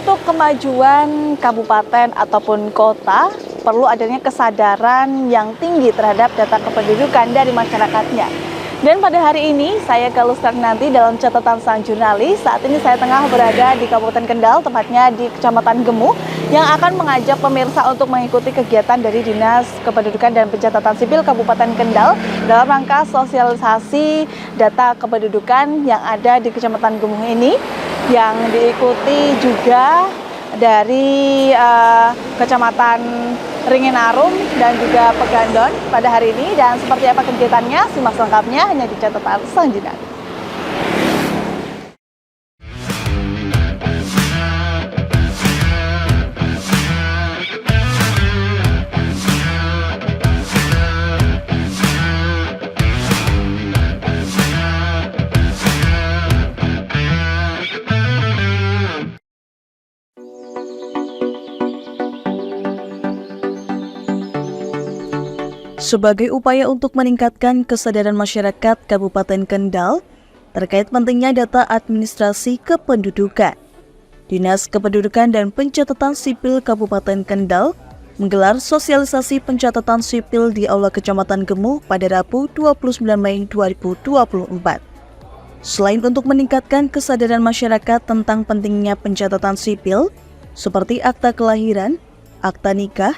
Untuk kemajuan kabupaten ataupun kota, perlu adanya kesadaran yang tinggi terhadap data kependudukan dari masyarakatnya. Dan pada hari ini, saya ke Nanti dalam catatan sang jurnalis. Saat ini saya tengah berada di Kabupaten Kendal, tepatnya di Kecamatan Gemu, yang akan mengajak pemirsa untuk mengikuti kegiatan dari Dinas Kependudukan dan Pencatatan Sipil Kabupaten Kendal dalam rangka sosialisasi data kependudukan yang ada di Kecamatan Gemu ini, yang diikuti juga dari Kecamatan Ringinarum dan juga Pegandon pada hari ini. Dan seperti apa kegiatannya, simak selengkapnya hanya di catatan selanjutnya. Sebagai upaya untuk meningkatkan kesadaran masyarakat Kabupaten Kendal terkait pentingnya data administrasi kependudukan, Dinas Kependudukan dan Pencatatan Sipil Kabupaten Kendal menggelar sosialisasi pencatatan sipil di Aula Kecamatan Gemu pada Rabu 29 Mei 2024. Selain untuk meningkatkan kesadaran masyarakat tentang pentingnya pencatatan sipil, seperti akta kelahiran, akta nikah,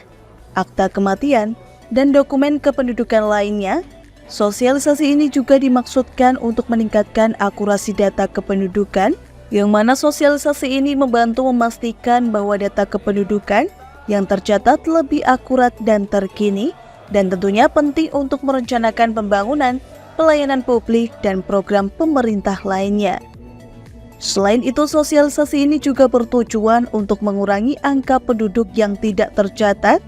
akta kematian, dan dokumen kependudukan lainnya, sosialisasi ini juga dimaksudkan untuk meningkatkan akurasi data kependudukan, yang mana sosialisasi ini membantu memastikan bahwa data kependudukan yang tercatat lebih akurat dan terkini, dan tentunya penting untuk merencanakan pembangunan, pelayanan publik, dan program pemerintah lainnya. Selain itu, sosialisasi ini juga bertujuan untuk mengurangi angka penduduk yang tidak tercatat,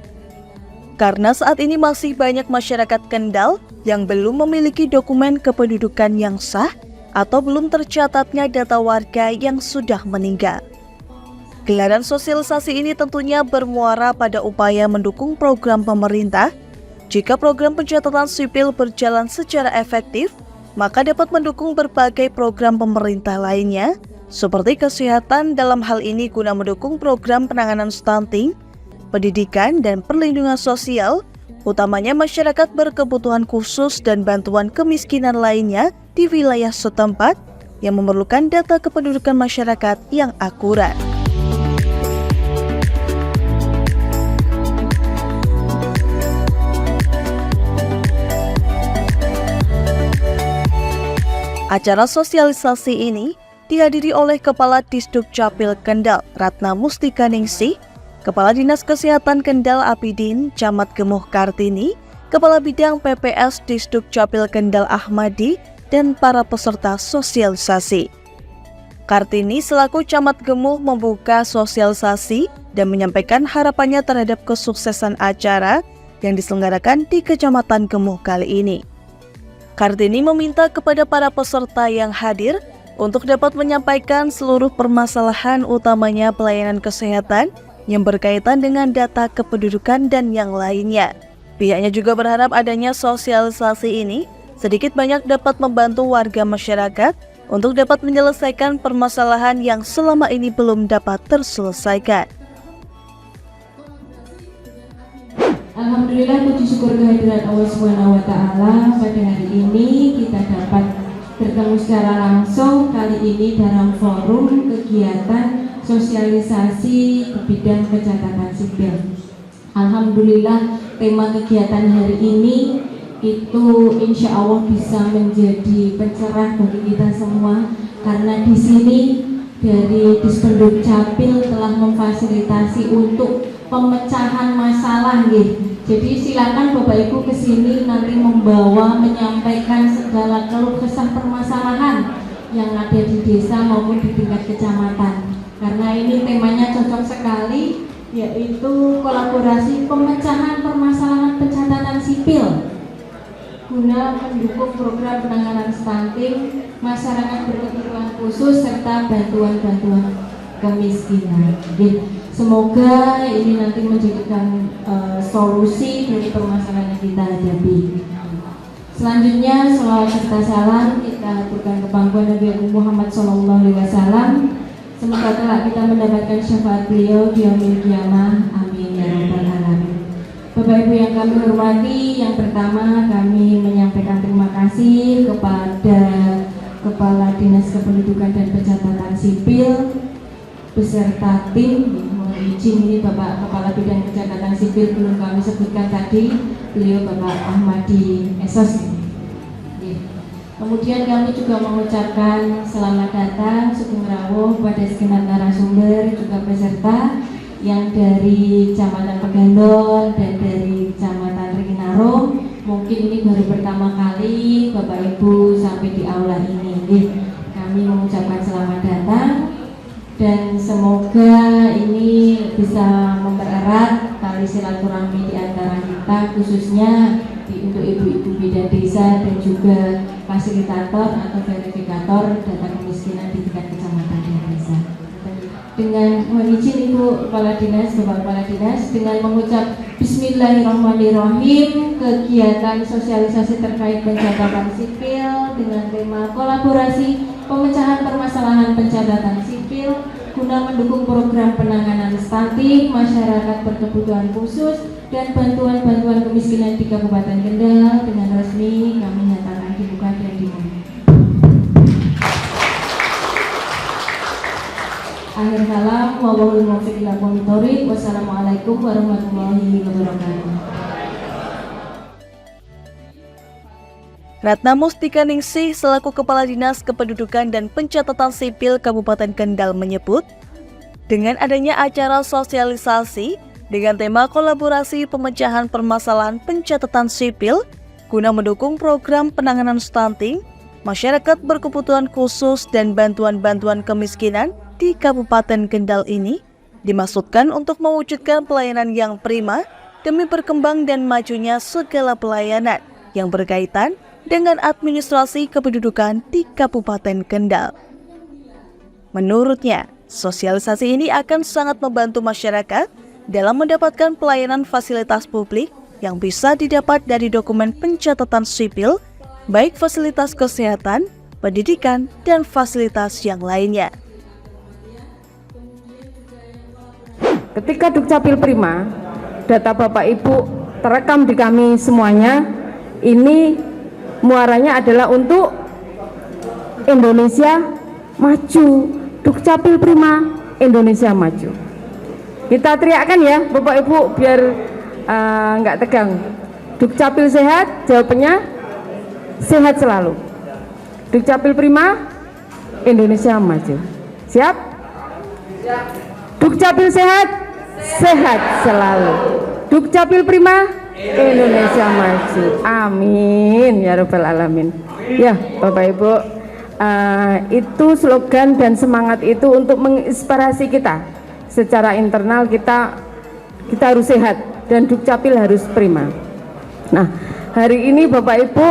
karena saat ini masih banyak masyarakat Kendal yang belum memiliki dokumen kependudukan yang sah atau belum tercatatnya data warga yang sudah meninggal. Gelaran sosialisasi ini tentunya bermuara pada upaya mendukung program pemerintah. Jika program pencatatan sipil berjalan secara efektif, maka dapat mendukung berbagai program pemerintah lainnya, seperti kesehatan dalam hal ini guna mendukung program penanganan stunting, pendidikan, dan perlindungan sosial, utamanya masyarakat berkebutuhan khusus dan bantuan kemiskinan lainnya di wilayah setempat yang memerlukan data kependudukan masyarakat yang akurat. Acara sosialisasi ini dihadiri oleh Kepala Disduk Capil Kendal, Ratna Mustika Ningsih, Kepala Dinas Kesehatan Kendal Apidin, Camat Gemuh Kartini, Kepala Bidang PPS Disduk Capil Kendal Ahmadi, dan para peserta sosialisasi. Kartini selaku Camat Gemuh membuka sosialisasi dan menyampaikan harapannya terhadap kesuksesan acara yang diselenggarakan di Kecamatan Gemuh kali ini. Kartini meminta kepada para peserta yang hadir untuk dapat menyampaikan seluruh permasalahan, utamanya pelayanan kesehatan yang berkaitan dengan data kependudukan dan yang lainnya. Pihaknya juga berharap adanya sosialisasi ini sedikit banyak dapat membantu warga masyarakat untuk dapat menyelesaikan permasalahan yang selama ini belum dapat terselesaikan. Alhamdulillah, puji syukur kehadiran Allah SWT. Pada hari ini kita dapat bertemu secara langsung, kali ini dalam forum kegiatan sosialisasi ke bidang pencatatan sipil. Alhamdulillah, tema kegiatan hari ini itu insya Allah bisa menjadi pencerah bagi kita semua, karena di sini dari Dispenduk Capil telah memfasilitasi untuk pemecahan masalah gitu. Jadi silakan Bapak Ibu ke sini nanti membawa, menyampaikan segala keluh kesah permasalahan yang ada di desa maupun di tingkat kecamatan. Karena ini temanya cocok sekali, yaitu kolaborasi pemecahan permasalahan pencatatan sipil guna mendukung program penanganan stunting, masyarakat berkebutuhan khusus, serta bantuan-bantuan kemiskinan. Semoga ini nanti menjadikan solusi dari permasalahan yang kita hadapi. Selanjutnya, sholawat serta salam kita aturkan ke pangkuan Nabi Muhammad SAW. Semoga kelak kita mendapatkan syafaat beliau di yaumil qiyamah. Amin ya rabbal alamin. Bapak Ibu yang kami hormati, yang pertama kami menyampaikan terima kasih kepada Kepala Dinas Kependudukan dan Pencatatan Sipil beserta tim. Mohon izin, ini Bapak Kepala Bidang Pencatatan Sipil belum kami sebutkan tadi, beliau Bapak Ahmadi Esos. Kemudian kami juga mengucapkan selamat datang Sugeng Rawuh pada segenap narasumber juga peserta yang dari Kecamatan Pegandon dan dari Kecamatan Ringinaro. Mungkin ini baru pertama kali Bapak Ibu sampai di aula ini. Kami mengucapkan selamat datang dan semoga ini bisa mempererat tali silaturahmi di antara kita, khususnya untuk ibu-ibu bidan desa dan juga fasilitator atau verifikator data kemiskinan di tingkat kecamatan dan desa. Dengan mohon izin Ibu Kepala Dinas, Bapak Kepala Dinas, dengan mengucap Bismillahirrahmanirrahim, kegiatan sosialisasi terkait pencatatan sipil dengan tema kolaborasi pemecahan permasalahan pencatatan sipil guna mendukung program penanganan stunting masyarakat berkebutuhan khusus dan bantuan-bantuan kemiskinan di Kabupaten Kendal dengan resmi kami nyatakan dibuka dan dimulai. Akhir kalam, wallahul muwaffiq ila aqwamit thoriq. Wassalamualaikum warahmatullahi wabarakatuh. Ratna Mustika Ningsih selaku Kepala Dinas Kependudukan dan Pencatatan Sipil Kabupaten Kendal menyebut, dengan adanya acara sosialisasi dengan tema kolaborasi pemecahan permasalahan pencatatan sipil guna mendukung program penanganan stunting, masyarakat berkebutuhan khusus dan bantuan-bantuan kemiskinan di Kabupaten Kendal ini dimaksudkan untuk mewujudkan pelayanan yang prima demi berkembang dan majunya segala pelayanan yang berkaitan dengan administrasi kependudukan di Kabupaten Kendal. Menurutnya, sosialisasi ini akan sangat membantu masyarakat dalam mendapatkan pelayanan fasilitas publik yang bisa didapat dari dokumen pencatatan sipil, baik fasilitas kesehatan, pendidikan, dan fasilitas yang lainnya. Ketika Dukcapil Prima, data Bapak Ibu terekam di kami semuanya, ini muaranya adalah untuk Indonesia Maju. Dukcapil Prima, Indonesia Maju. Kita teriakkan ya Bapak Ibu biar nggak tegang. Dukcapil sehat, jawabannya sehat selalu. Dukcapil Prima, Indonesia Maju. Siap? Siap. Dukcapil sehat, sehat selalu. Dukcapil Prima, Indonesia Maju. Amin ya rabbal alamin. Ya Bapak Ibu, itu slogan dan semangat itu untuk menginspirasi kita. Secara internal kita harus sehat dan Dukcapil harus prima. Nah, hari ini Bapak Ibu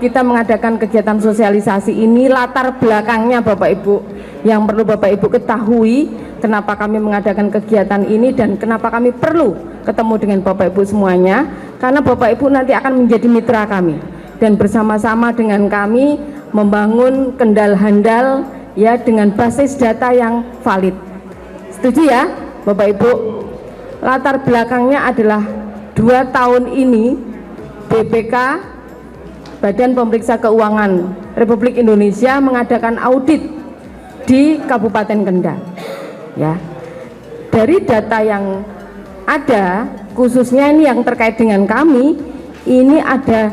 kita mengadakan kegiatan sosialisasi ini, latar belakangnya Bapak Ibu yang perlu Bapak Ibu ketahui kenapa kami mengadakan kegiatan ini dan kenapa kami perlu ketemu dengan Bapak Ibu semuanya, karena Bapak Ibu nanti akan menjadi mitra kami dan bersama-sama dengan kami membangun Kendal handal ya dengan basis data yang valid. Setuju ya Bapak Ibu? Latar belakangnya adalah 2 tahun ini BPK, Badan Pemeriksa Keuangan Republik Indonesia, mengadakan audit di Kabupaten Kendal. Ya, dari data yang ada, khususnya ini yang terkait dengan kami, ini ada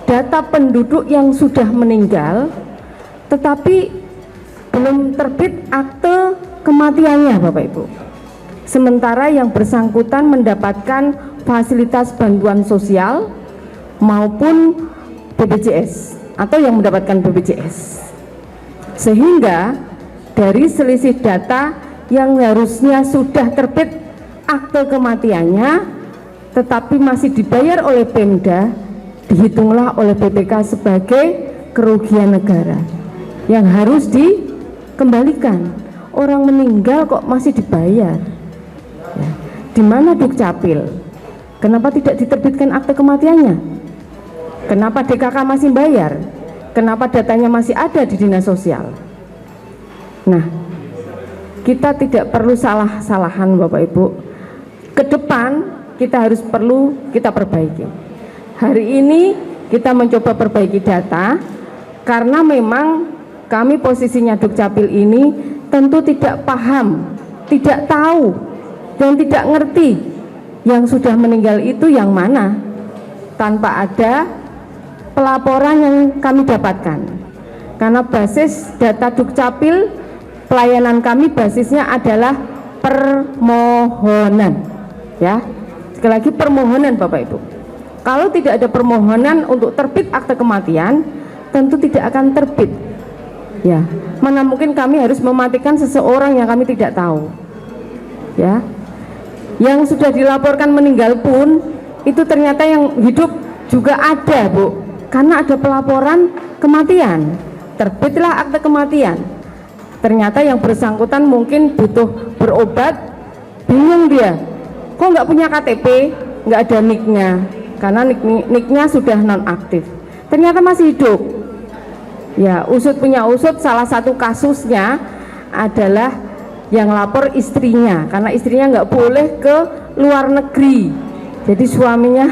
data penduduk yang sudah meninggal, tetapi belum terbit akte kematiannya Bapak Ibu. Sementara yang bersangkutan mendapatkan fasilitas bantuan sosial maupun BPJS atau yang mendapatkan BPJS. Sehingga dari selisih data yang harusnya sudah terbit akte kematiannya tetapi masih dibayar oleh Pemda, dihitunglah oleh BPK sebagai kerugian negara yang harus dikembalikan. Orang meninggal kok masih dibayar ya. Di mana Dukcapil? Kenapa tidak diterbitkan akte kematiannya? Kenapa DKK masih bayar? Kenapa datanya masih ada di Dinas Sosial? Nah, kita tidak perlu salah-salahan Bapak Ibu. Ke depan kita harus kita perbaiki. Hari ini kita mencoba perbaiki data karena memang kami posisinya Dukcapil ini tentu tidak paham, tidak tahu dan tidak ngerti yang sudah meninggal itu yang mana tanpa ada pelaporan yang kami dapatkan. Karena basis data Dukcapil, pelayanan kami basisnya adalah permohonan, ya. Sekali lagi permohonan Bapak Ibu. Kalau tidak ada permohonan untuk terbit akte kematian, tentu tidak akan terbit. Ya, mana mungkin kami harus mematikan seseorang yang kami tidak tahu. Ya. Yang sudah dilaporkan meninggal pun itu ternyata yang hidup juga ada, Bu. Karena ada pelaporan kematian. Terbitlah akte kematian. Ternyata yang bersangkutan mungkin butuh berobat, bingung dia, kok nggak punya KTP, nggak ada NIK-nya, karena NIK-nya sudah nonaktif. Ternyata masih hidup. Ya, usut punya usut, salah satu kasusnya adalah yang lapor istrinya, karena istrinya nggak boleh ke luar negeri. Jadi suaminya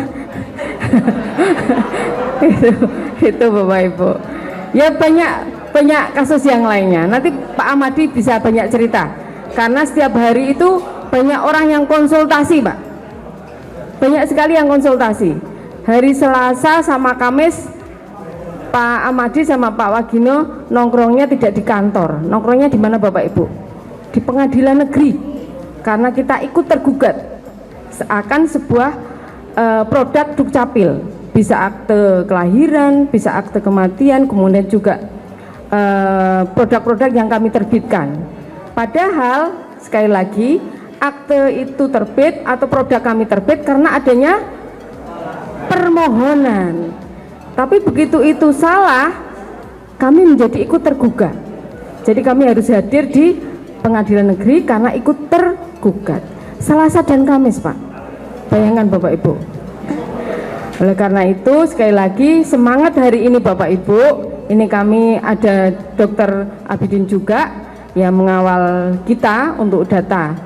itu Bapak Ibu. Ya banyak kasus yang lainnya. Nanti Pak Ahmadi bisa banyak cerita. Karena setiap hari itu banyak orang yang konsultasi, Pak. Banyak sekali yang konsultasi. Hari Selasa sama Kamis Pak Ahmadi sama Pak Wagino nongkrongnya tidak di kantor. Nongkrongnya di mana Bapak Ibu? Di pengadilan negeri. Karena kita ikut tergugat akan sebuah produk Dukcapil. Bisa akte kelahiran, bisa akte kematian, kemudian juga produk-produk yang kami terbitkan. Padahal sekali lagi akte itu terbit atau produk kami terbit karena adanya permohonan. Tapi begitu itu salah, kami menjadi ikut tergugat. Jadi kami harus hadir di pengadilan negeri karena ikut tergugat. Selasa dan Kamis, Pak. Bayangkan Bapak Ibu. Oleh karena itu sekali lagi semangat hari ini Bapak Ibu. Ini kami ada Dr. Abidin juga yang mengawal kita untuk data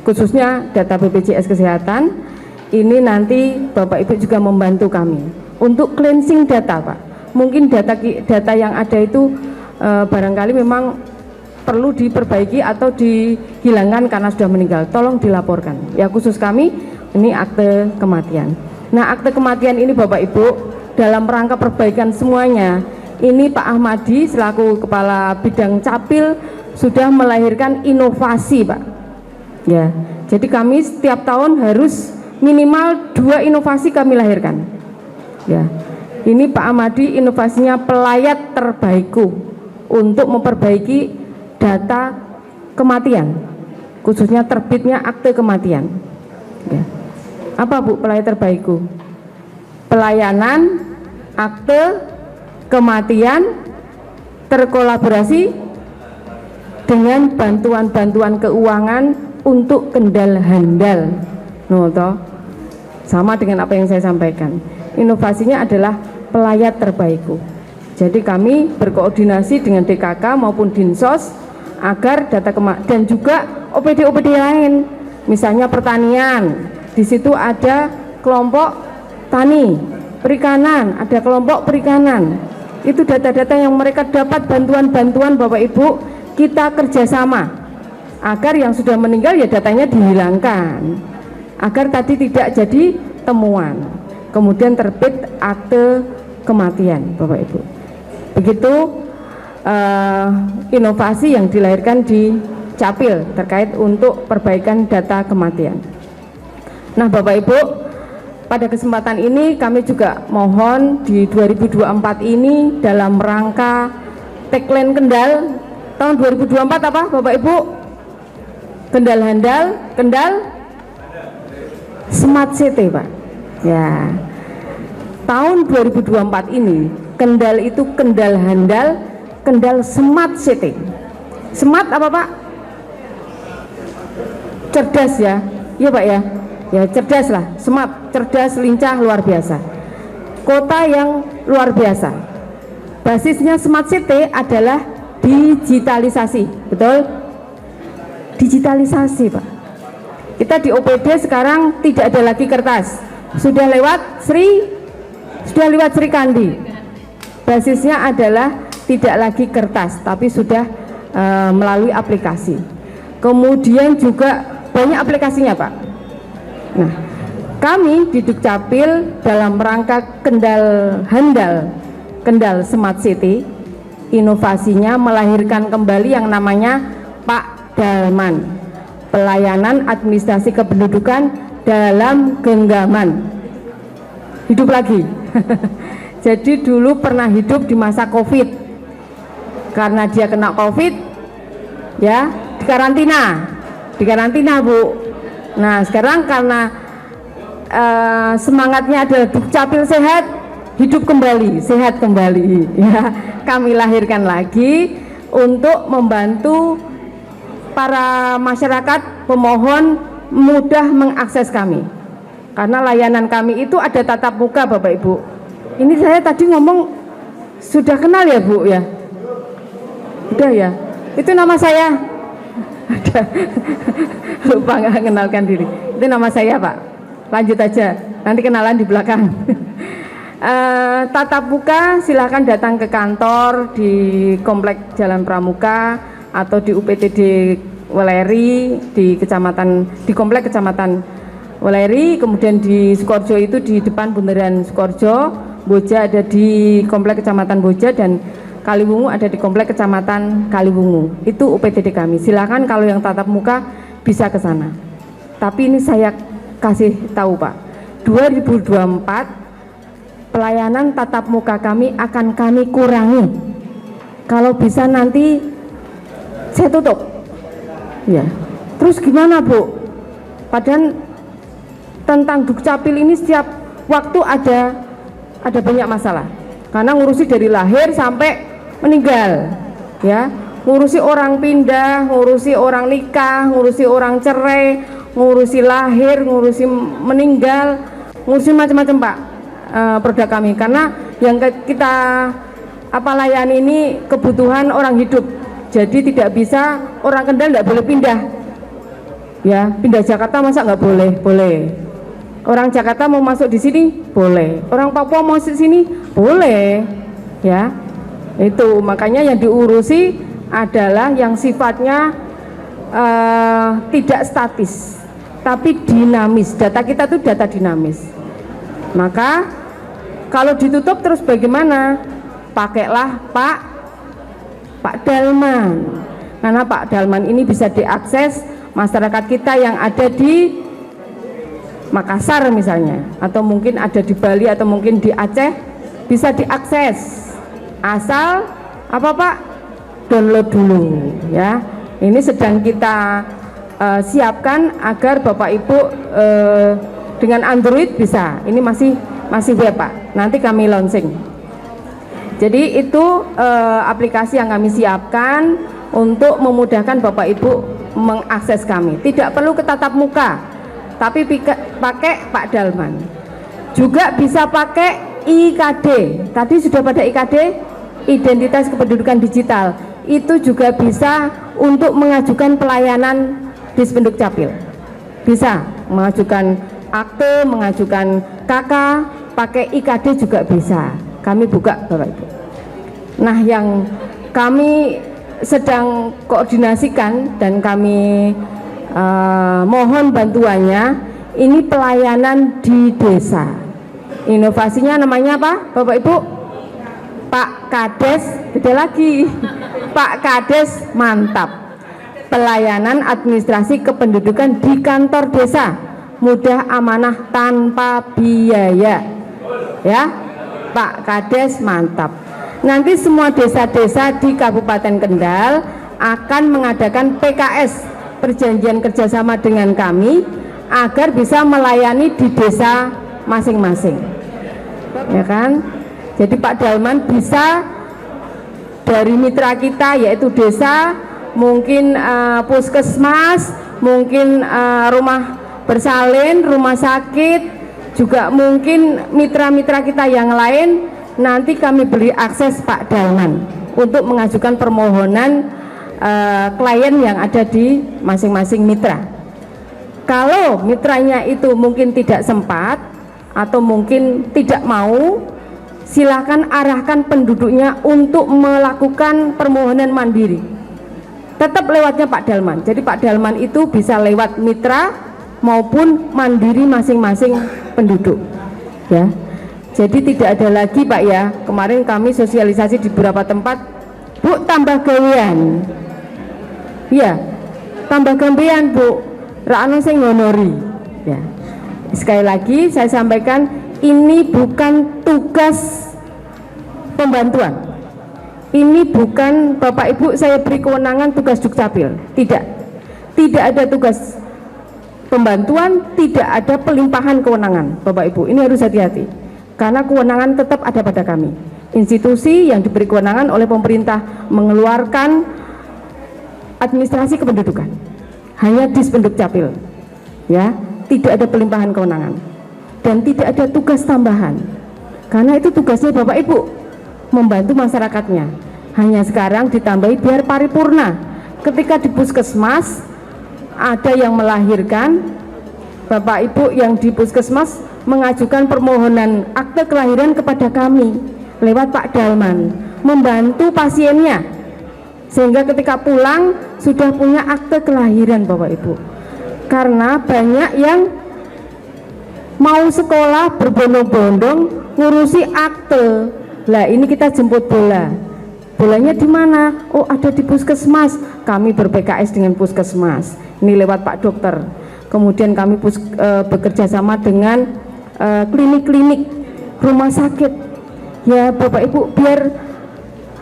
khususnya data BPJS Kesehatan. Ini nanti Bapak Ibu juga membantu kami untuk cleansing data, Pak. Mungkin data yang ada itu barangkali memang perlu diperbaiki atau dihilangkan karena sudah meninggal. Tolong dilaporkan. Ya khusus kami ini akte kematian. Nah, akte kematian ini Bapak Ibu dalam rangka perbaikan semuanya. Ini Pak Ahmadi selaku Kepala Bidang Capil sudah melahirkan inovasi, Pak. Ya. Jadi kami setiap tahun harus minimal 2 inovasi kami lahirkan. Ya. Ini Pak Ahmadi inovasinya pelayat terbaikku untuk memperbaiki data kematian. Khususnya terbitnya akte kematian. Ya. Apa Bu pelayat terbaikku? Pelayanan akte kematian terkolaborasi dengan bantuan-bantuan keuangan untuk Kendal handal. Noto. Sama dengan apa yang saya sampaikan. Inovasinya adalah pelayat terbaikku. Jadi kami berkoordinasi dengan DKK maupun Dinsos agar data dan juga OPD-OPD lain, misalnya pertanian. Di situ ada kelompok tani, perikanan, ada kelompok perikanan. Itu data-data yang mereka dapat bantuan-bantuan Bapak Ibu, kita kerjasama agar yang sudah meninggal ya datanya dihilangkan, agar tadi tidak jadi temuan. Kemudian terbit akte kematian Bapak Ibu. Begitu inovasi yang dilahirkan di Capil terkait untuk perbaikan data kematian. Nah Bapak Ibu, pada kesempatan ini kami juga mohon di 2024 ini dalam rangka tagline Kendal tahun 2024 apa Bapak Ibu? Kendal handal, Kendal Smart City, Pak. Ya. Tahun 2024 ini Kendal itu Kendal handal, Kendal Smart City. Smart apa Pak? Cerdas ya. Iya Pak ya. Ya cerdas lah, smart, cerdas, lincah, luar biasa. Kota yang luar biasa. Basisnya Smart City adalah digitalisasi, betul? Digitalisasi, Pak. Kita di OPD sekarang tidak ada lagi kertas, sudah lewat Sri Kandi. Basisnya adalah tidak lagi kertas, tapi sudah melalui aplikasi. Kemudian juga banyak aplikasinya, Pak. Nah, kami di Dukcapil dalam rangka Kendal Smart City, inovasinya melahirkan kembali yang namanya Pak Dalman, pelayanan administrasi kependudukan dalam genggaman. Hidup lagi. Jadi dulu pernah hidup di masa COVID, karena dia kena COVID, ya di karantina Bu. Nah sekarang karena semangatnya adalah Dukcapil sehat, hidup kembali, sehat kembali, ya. Kami lahirkan lagi untuk membantu para masyarakat pemohon mudah mengakses kami, karena layanan kami itu ada tatap muka, Bapak Ibu. Ini saya tadi ngomong sudah kenal ya Bu ya? Udah ya? Itu nama saya. Ada. Lupa nggak kenalkan diri. Itu nama saya Pak. Lanjut aja, nanti kenalan di belakang. Tatap muka silahkan datang ke kantor di Komplek Jalan Pramuka atau di UPTD Weleri di Komplek Kecamatan Weleri, kemudian di Sukoharjo itu di depan Bundaran Sukoharjo, Boja ada di Komplek Kecamatan Boja, dan Kaliwungu ada di Komplek Kecamatan Kaliwungu. Itu UPTD kami. Silakan kalau yang tatap muka bisa ke sana. Tapi ini saya kasih tahu Pak, 2024 pelayanan tatap muka kami akan kami kurangi. Kalau bisa nanti saya tutup. Ya. Terus gimana Bu? Padahal tentang Dukcapil ini setiap waktu ada banyak masalah. Karena ngurusi dari lahir sampai meninggal, ya. Ngurusi orang pindah, ngurusi orang nikah, ngurusi orang cerai, ngurusi lahir, ngurusi meninggal, ngurusi macam-macam Pak produk kami. Karena yang kita layani ini kebutuhan orang hidup, jadi tidak bisa orang Kendal tidak boleh pindah, ya. Pindah Jakarta masa nggak boleh? Boleh. Orang Jakarta mau masuk di sini boleh, orang Papua mau masuk sini boleh, ya. Itu makanya yang diurusi adalah yang sifatnya tidak statis tapi dinamis. Data kita tuh data dinamis. Maka kalau ditutup terus bagaimana? Pakailah Pak Dalman, karena Pak Dalman ini bisa diakses masyarakat kita yang ada di Makassar misalnya, atau mungkin ada di Bali, atau mungkin di Aceh, bisa diakses. Asal apa Pak? Download dulu, ya. Ini sedang kita siapkan agar Bapak Ibu dengan Android bisa. Ini masih web Pak. Nanti kami launching. Jadi itu aplikasi yang kami siapkan untuk memudahkan Bapak Ibu mengakses kami. Tidak perlu ke tatap muka, tapi pakai Pak Dalman. Juga bisa pakai IKD. Tadi sudah pada IKD, identitas kependudukan digital. Itu juga bisa untuk mengajukan pelayanan Dispenduk Capil. Bisa mengajukan akte, mengajukan KK, pakai IKD juga bisa. Kami buka Bapak Ibu. Nah, yang kami sedang koordinasikan dan kami mohon bantuannya, ini pelayanan di desa. Inovasinya namanya apa Bapak Ibu? Pak Kades, beda lagi. Pak Kades mantap. Pelayanan administrasi kependudukan di kantor desa, mudah, amanah, tanpa biaya. Ya, Pak Kades mantap. Nanti semua desa-desa di Kabupaten Kendal akan mengadakan PKS, perjanjian kerjasama dengan kami, agar bisa melayani di desa masing-masing, ya kan? Jadi Pak Dalman bisa dari mitra kita, yaitu desa, mungkin puskesmas, mungkin rumah bersalin, rumah sakit, juga mungkin mitra-mitra kita yang lain. Nanti kami beri akses Pak Dalman. untuk mengajukan permohonan klien yang ada di masing-masing mitra. Kalau mitranya itu mungkin tidak sempat atau mungkin tidak mau, silakan arahkan penduduknya untuk melakukan permohonan mandiri. Tetap lewatnya Pak Dalman. Jadi Pak Dalman itu bisa lewat mitra maupun mandiri masing-masing penduduk. Ya. Jadi tidak ada lagi Pak ya. Kemarin kami sosialisasi di beberapa tempat, Bu tambah gawean. Ya, tambah gawean Bu. Ra ono sing ngonori. Ya. Sekali lagi saya sampaikan, ini bukan tugas pembantuan. Ini bukan Bapak Ibu saya beri kewenangan tugas Dukcapil. Tidak. Tidak ada tugas pembantuan, tidak ada pelimpahan kewenangan Bapak Ibu. Ini harus hati-hati. Karena kewenangan tetap ada pada kami. Institusi yang diberi kewenangan oleh pemerintah mengeluarkan administrasi kependudukan. Hanya Dispendukcapil. Ya, tidak ada pelimpahan kewenangan. Dan tidak ada tugas tambahan. Karena itu tugasnya Bapak Ibu, membantu masyarakatnya. Hanya sekarang ditambahi biar paripurna. Ketika di puskesmas ada yang melahirkan, Bapak Ibu yang di puskesmas mengajukan permohonan akte kelahiran kepada kami lewat Pak Dalman, membantu pasiennya sehingga ketika pulang sudah punya akte kelahiran Bapak Ibu. Karena banyak yang mau sekolah berbondong-bondong ngurusi akte. Lah ini kita jemput bola. Bolanya di mana? Oh, ada di puskesmas. Kami ber-PKS dengan puskesmas. Ini lewat Pak Dokter. Kemudian kami bekerja sama dengan klinik-klinik, rumah sakit. Ya Bapak Ibu, biar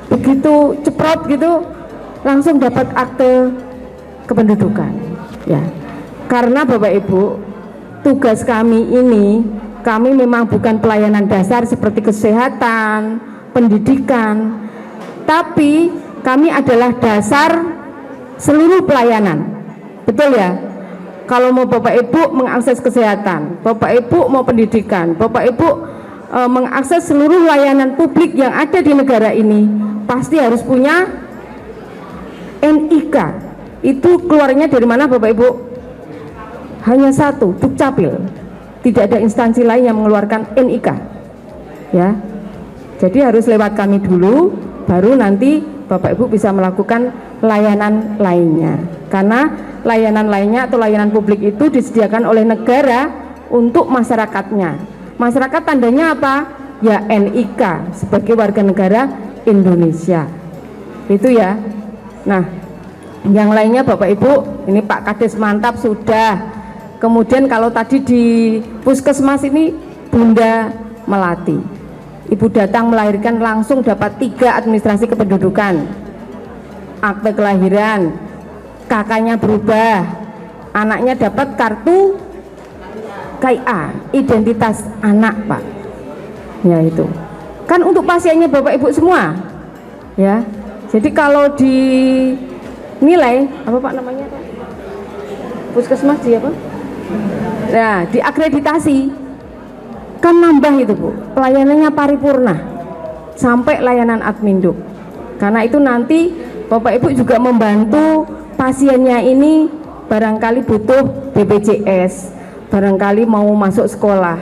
begitu ceprot gitu langsung dapat akte kependudukan. Ya. Karena Bapak Ibu, tugas kami ini, kami memang bukan pelayanan dasar seperti kesehatan, pendidikan, tapi kami adalah dasar seluruh pelayanan. Betul ya? Kalau mau Bapak Ibu mengakses kesehatan, Bapak Ibu mau pendidikan, Bapak Ibu mengakses seluruh layanan publik yang ada di negara ini, pasti harus punya NIK. Itu keluarnya dari mana Bapak Ibu? Hanya satu, Dukcapil. Tidak ada instansi lain yang mengeluarkan NIK. Ya. Jadi harus lewat kami dulu, baru nanti Bapak Ibu bisa melakukan layanan lainnya. Karena layanan lainnya atau layanan publik itu disediakan oleh negara untuk masyarakatnya. Masyarakat tandanya apa? Ya NIK sebagai warga negara Indonesia. Itu ya. Nah, yang lainnya Bapak Ibu, ini Pak Kades mantap sudah. Kemudian kalau tadi di puskesmas ini Bunda Melati, Ibu datang melahirkan langsung dapat 3 administrasi kependudukan, akte kelahiran, kakaknya berubah, anaknya dapat kartu KIA, identitas anak Pak. Ya itu kan untuk pasiennya Bapak Ibu semua. Ya, jadi kalau dinilai apa Pak namanya Pak? Puskesmas di apa? Nah, diakreditasi kan nambah itu Bu, pelayanannya paripurna sampai layanan adminduk. Karena itu nanti Bapak Ibu juga membantu pasiennya ini barangkali butuh BPJS, barangkali mau masuk sekolah,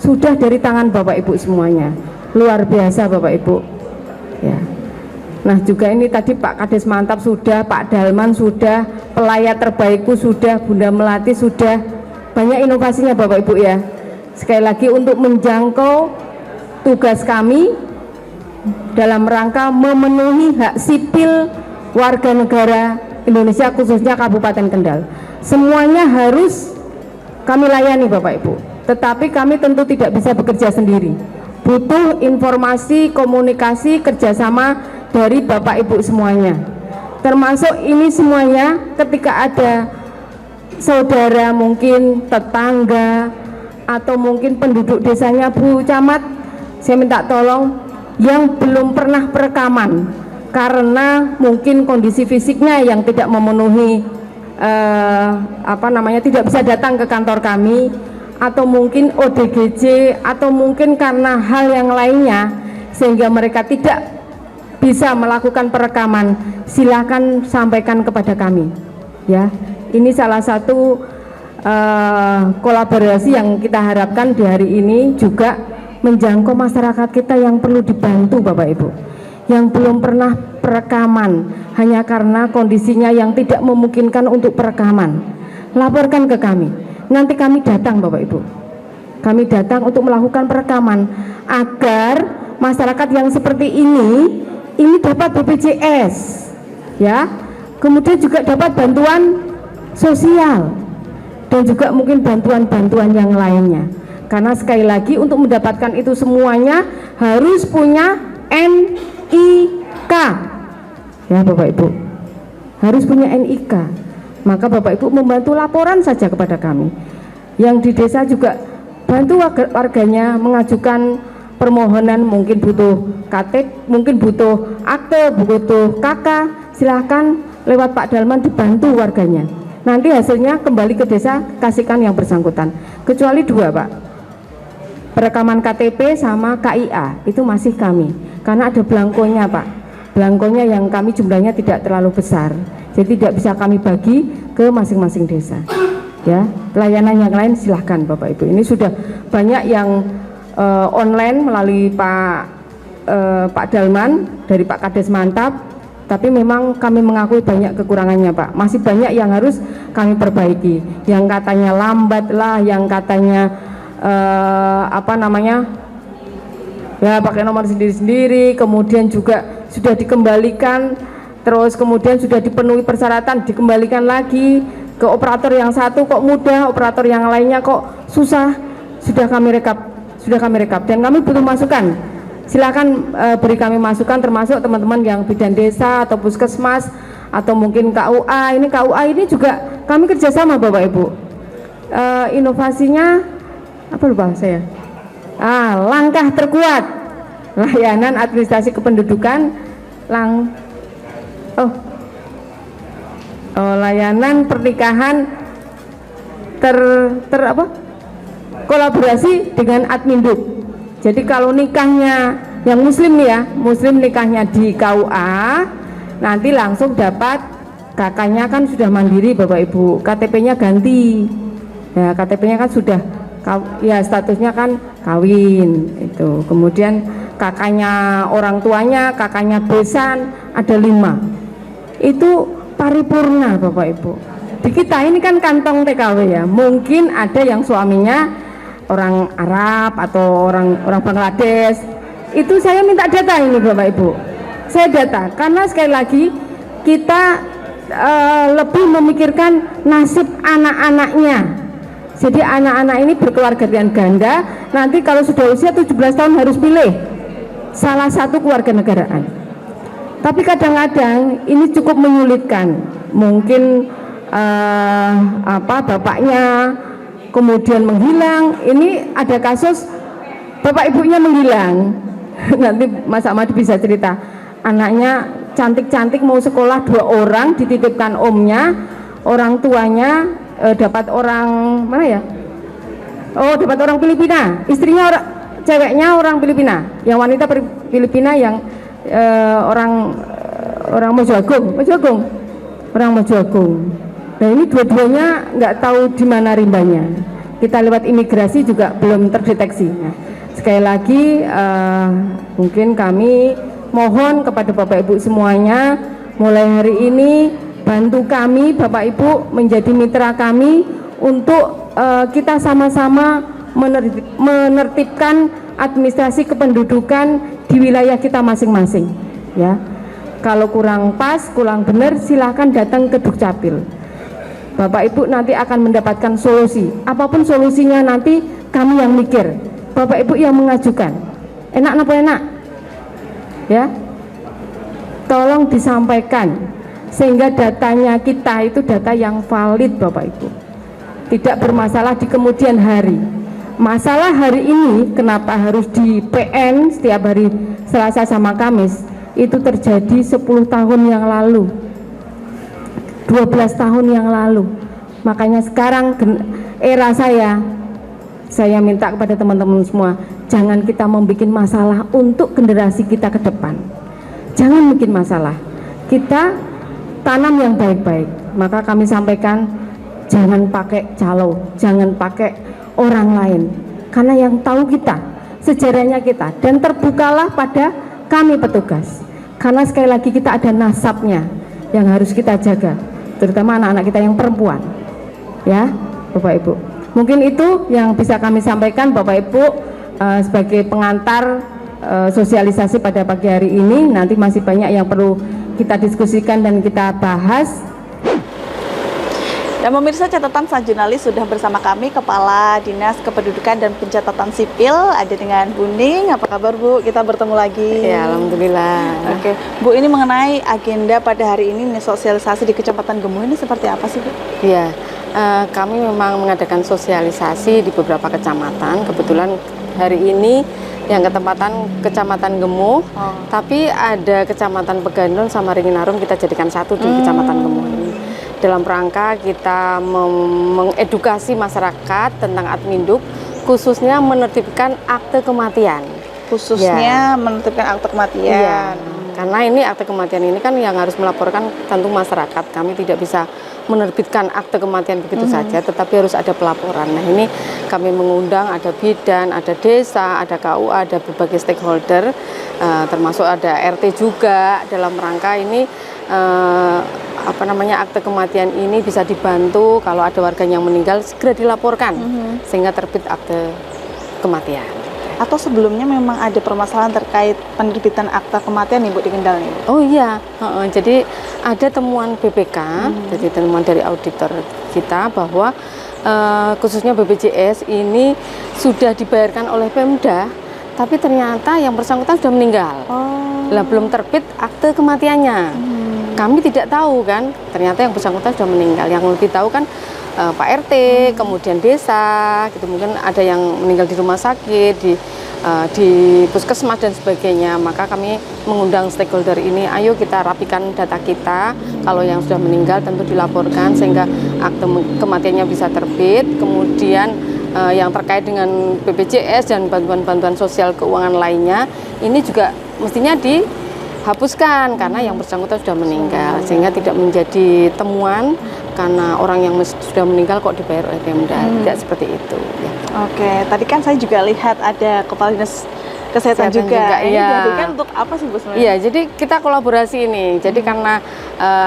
sudah dari tangan Bapak Ibu semuanya. Luar biasa Bapak Ibu. Ya. Nah juga ini tadi Pak Kades mantap sudah, Pak Dalman sudah, pelayat terbaikku sudah, Bunda Melati sudah. Banyak inovasinya Bapak Ibu ya. Sekali lagi untuk menjangkau tugas kami dalam rangka memenuhi hak sipil warga negara Indonesia, khususnya Kabupaten Kendal. Semuanya harus kami layani Bapak Ibu. Tetapi kami tentu tidak bisa bekerja sendiri. Butuh informasi, komunikasi, kerjasama dari Bapak Ibu semuanya. Termasuk ini semuanya ketika ada saudara mungkin tetangga atau mungkin penduduk desanya Bu Camat, saya minta tolong yang belum pernah perekaman karena mungkin kondisi fisiknya yang tidak memenuhi tidak bisa datang ke kantor kami, atau mungkin ODGJ, atau mungkin karena hal yang lainnya sehingga mereka tidak bisa melakukan perekaman, silakan sampaikan kepada kami. Ya, ini salah satu kolaborasi yang kita harapkan di hari ini juga menjangkau masyarakat kita yang perlu dibantu Bapak Ibu, yang belum pernah perekaman hanya karena kondisinya yang tidak memungkinkan untuk perekaman. Laporkan ke kami, nanti kami datang Bapak Ibu, kami datang untuk melakukan perekaman agar masyarakat yang seperti ini dapat BPJS, ya, kemudian juga dapat bantuan sosial dan juga mungkin bantuan-bantuan yang lainnya. Karena sekali lagi untuk mendapatkan itu semuanya harus punya NIK, ya Bapak Ibu, harus punya NIK. Maka Bapak Ibu membantu laporan saja kepada kami. Yang di desa juga bantu warganya mengajukan permohonan, mungkin butuh KTP, mungkin butuh akte, butuh KK, silahkan lewat Pak Dalman dibantu warganya. Nanti hasilnya kembali ke desa, kasihkan yang bersangkutan. Kecuali dua Pak, perekaman KTP sama KIA itu masih kami, karena ada belangkonya Pak, belangkonya yang kami jumlahnya tidak terlalu besar, jadi tidak bisa kami bagi ke masing-masing desa. Ya, pelayanan yang lain silahkan Bapak Ibu. Ini sudah banyak yang online melalui Pak Dalman dari Pak Kades Mantap, tapi memang kami mengakui banyak kekurangannya Pak, masih banyak yang harus kami perbaiki, yang katanya lambat lah, yang katanya ya pakai nomor sendiri-sendiri, kemudian juga sudah dikembalikan, terus kemudian sudah dipenuhi persyaratan dikembalikan lagi ke operator yang satu kok mudah, operator yang lainnya kok susah. Sudah kami rekap dan kami butuh masukan. Silakan beri kami masukan, termasuk teman-teman yang bidan desa atau puskesmas atau mungkin KUA. Ini KUA ini juga kami kerjasama Bapak Ibu. Inovasinya apa lupa saya? Langkah terkuat layanan administrasi kependudukan, layanan pernikahan kolaborasi dengan Adminduk. Jadi kalau nikahnya yang muslim nih ya, muslim nikahnya di KUA, nanti langsung dapat, kakaknya kan sudah mandiri Bapak Ibu, KTP-nya ganti, ya KTP-nya kan sudah, ya statusnya kan kawin itu. Kemudian kakaknya orang tuanya, kakaknya besan, ada 5, itu paripurna Bapak Ibu. Di kita ini kan kantong TKW ya, mungkin ada yang suaminya orang Arab atau orang Bangladesh. Itu saya minta data ini Bapak Ibu, saya data, karena sekali lagi kita lebih memikirkan nasib anak-anaknya. Jadi anak-anak ini berkeluarga dengan ganda, nanti kalau sudah usia 17 tahun harus pilih salah satu keluarga negaraan. Tapi kadang-kadang ini cukup menyulitkan, mungkin bapaknya kemudian menghilang. Ini ada kasus bapak ibunya menghilang. Nanti Mas Ahmad bisa cerita, anaknya cantik-cantik mau sekolah 2 orang, dititipkan omnya, orang tuanya dapat orang mana ya, dapat orang Filipina, istrinya ceweknya orang Filipina, yang wanita Filipina, yang orang Mojoagung. Nah ini dua-duanya nggak tahu di mana rimbanya. Kita lewat imigrasi juga belum terdeteksi. Nah, sekali lagi mungkin kami mohon kepada Bapak Ibu semuanya, mulai hari ini bantu kami Bapak Ibu menjadi mitra kami untuk kita sama-sama menertibkan administrasi kependudukan di wilayah kita masing-masing. Ya, kalau kurang pas, kurang benar, silahkan datang ke Dukcapil. Bapak Ibu nanti akan mendapatkan solusi. Apapun solusinya nanti kami yang mikir, Bapak Ibu yang mengajukan. Enak apa enak? Ya, tolong disampaikan sehingga datanya kita itu data yang valid Bapak Ibu, tidak bermasalah di kemudian hari. Masalah hari ini kenapa harus di PN setiap hari Selasa sama Kamis, itu terjadi 10 tahun yang lalu, 12 tahun yang lalu. Makanya sekarang era saya minta kepada teman-teman semua, jangan kita membuat masalah untuk generasi kita ke depan. jangan bikin masalah. Kita tanam yang baik-baik. Maka kami sampaikan, jangan pakai calo, jangan pakai orang lain, karena yang tahu kita, sejarahnya kita, dan terbukalah pada kami petugas, karena sekali lagi kita ada nasabnya yang harus kita jaga, terutama anak-anak kita yang perempuan, ya Bapak Ibu. Mungkin itu yang bisa kami sampaikan Bapak Ibu sebagai pengantar sosialisasi pada pagi hari ini. Nanti masih banyak yang perlu kita diskusikan dan kita bahas. Dan pemirsa, catatan sang jurnalis sudah bersama kami, Kepala Dinas Kependudukan dan Pencatatan Sipil, ada dengan Bu Ning. Apa kabar Bu? Kita bertemu lagi. Ya, alhamdulillah. Oke, Bu, ini mengenai agenda pada hari ini sosialisasi di Kecamatan Gemuh ini seperti apa sih Bu? Ya, kami memang mengadakan sosialisasi di beberapa kecamatan. Kebetulan hari ini yang ketempatan Kecamatan Gemuh, tapi ada Kecamatan Pegandon sama Ringinarum kita jadikan satu di Kecamatan Gemuh ini. Dalam rangka kita mengedukasi masyarakat tentang Adminduk, khususnya menertibkan akte kematian. Khususnya menertibkan akte kematian. Iya, karena ini akte kematian ini kan yang harus melaporkan tentu masyarakat. Kami tidak bisa menerbitkan akte kematian begitu saja, tetapi harus ada pelaporan. Nah, ini kami mengundang ada bidan, ada desa, ada KUA, ada berbagai stakeholder, termasuk ada RT juga, dalam rangka ini akte kematian ini bisa dibantu kalau ada warga yang meninggal segera dilaporkan sehingga terbit akte kematian. Atau sebelumnya memang ada permasalahan terkait penerbitan akta kematian Ibu di Kendal nih? Oh iya, jadi ada temuan BPK, jadi temuan dari auditor kita bahwa khususnya BPJS ini sudah dibayarkan oleh Pemda, tapi ternyata yang bersangkutan sudah meninggal. Lah belum terbit akte kematiannya. Kami tidak tahu kan, ternyata yang bersangkutan sudah meninggal. Yang lebih tahu kan Pak RT, kemudian desa, gitu, mungkin ada yang meninggal di rumah sakit, di puskesmas dan sebagainya. Maka kami mengundang stakeholder ini, ayo kita rapikan data kita. Kalau yang sudah meninggal tentu dilaporkan sehingga akte kematiannya bisa terbit. Kemudian yang terkait dengan BPJS dan bantuan-bantuan sosial keuangan lainnya, ini juga mestinya dihapuskan karena yang bersangkutan sudah meninggal, sehingga tidak menjadi temuan karena orang yang sudah meninggal kok dibayar oleh Pemda. Tidak seperti itu ya. Oke, tadi kan saya juga lihat ada Kepala Dinas Kesehatan juga. Ini iya. dihadirkan untuk apa sih Bu sebenarnya? Iya, jadi kita kolaborasi ini. Jadi karena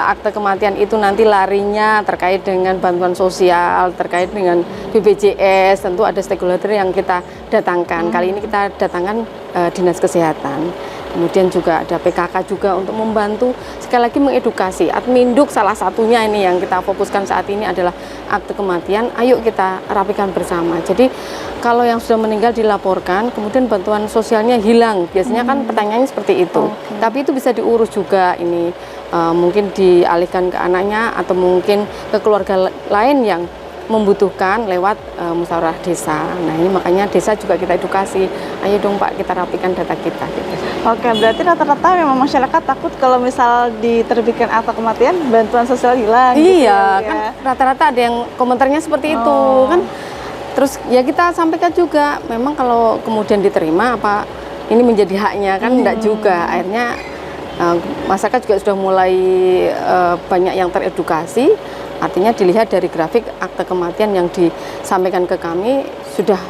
akte kematian itu nanti larinya terkait dengan bantuan sosial, terkait dengan BPJS, tentu ada stakeholder yang kita datangkan. Kali ini kita datangkan Dinas Kesehatan. Kemudian juga ada PKK juga untuk membantu sekali lagi mengedukasi. Adminduk salah satunya ini yang kita fokuskan saat ini adalah akte kematian. Ayo kita rapikan bersama. Jadi kalau yang sudah meninggal dilaporkan, kemudian bantuan sosialnya hilang. Biasanya kan pertanyaannya seperti itu. Tapi itu bisa diurus juga ini. Mungkin dialihkan ke anaknya atau mungkin ke keluarga lain yang membutuhkan lewat musyawarah desa. Nah, ini makanya desa juga kita edukasi. Ayo dong Pak, kita rapikan data kita. Gitu. Oke, berarti rata-rata memang masyarakat takut kalau misal diterbitkan akta kematian, bantuan sosial hilang. Iya, gitu, kan ya. rata-rata ada yang komentarnya seperti itu kan. Terus ya kita sampaikan juga, memang kalau kemudian diterima apa ini menjadi haknya kan, enggak juga. Akhirnya masyarakat juga sudah mulai banyak yang teredukasi. Artinya dilihat dari grafik akte kematian yang disampaikan ke kami sudah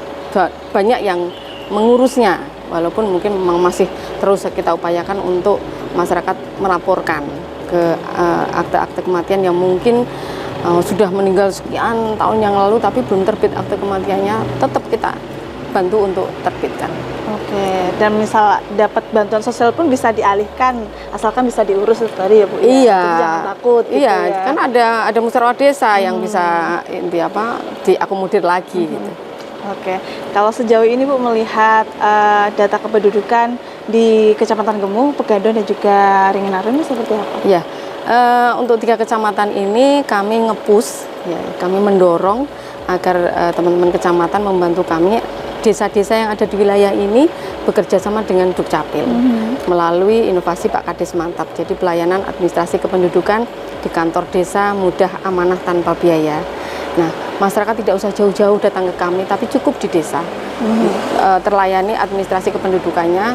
banyak yang mengurusnya, walaupun mungkin memang masih terus kita upayakan untuk masyarakat melaporkan ke akte-akte kematian yang mungkin sudah meninggal sekian tahun yang lalu tapi belum terbit akte kematiannya, tetap kita bantu untuk terbitkan. Oke, dan misal dapat bantuan sosial pun bisa dialihkan asalkan bisa diurus tadi ya Bu. Iya. Jadi jangan takut. Gitu iya, ya. kan ada musyawarah desa yang bisa diakomodir lagi gitu. Oke, kalau sejauh ini Bu melihat data kependudukan di Kecamatan Gemuh, Pegandon dan juga Ringinarum ini seperti apa? Ya, untuk 3 kecamatan ini kami nge-push, ya, kami mendorong agar teman-teman kecamatan membantu kami. Desa-desa yang ada di wilayah ini bekerja sama dengan Dukcapil melalui inovasi Pak Kades Mantap. Jadi pelayanan administrasi kependudukan di kantor desa mudah, amanah, tanpa biaya. Nah, masyarakat tidak usah jauh-jauh datang ke kami, tapi cukup di desa. Terlayani administrasi kependudukannya,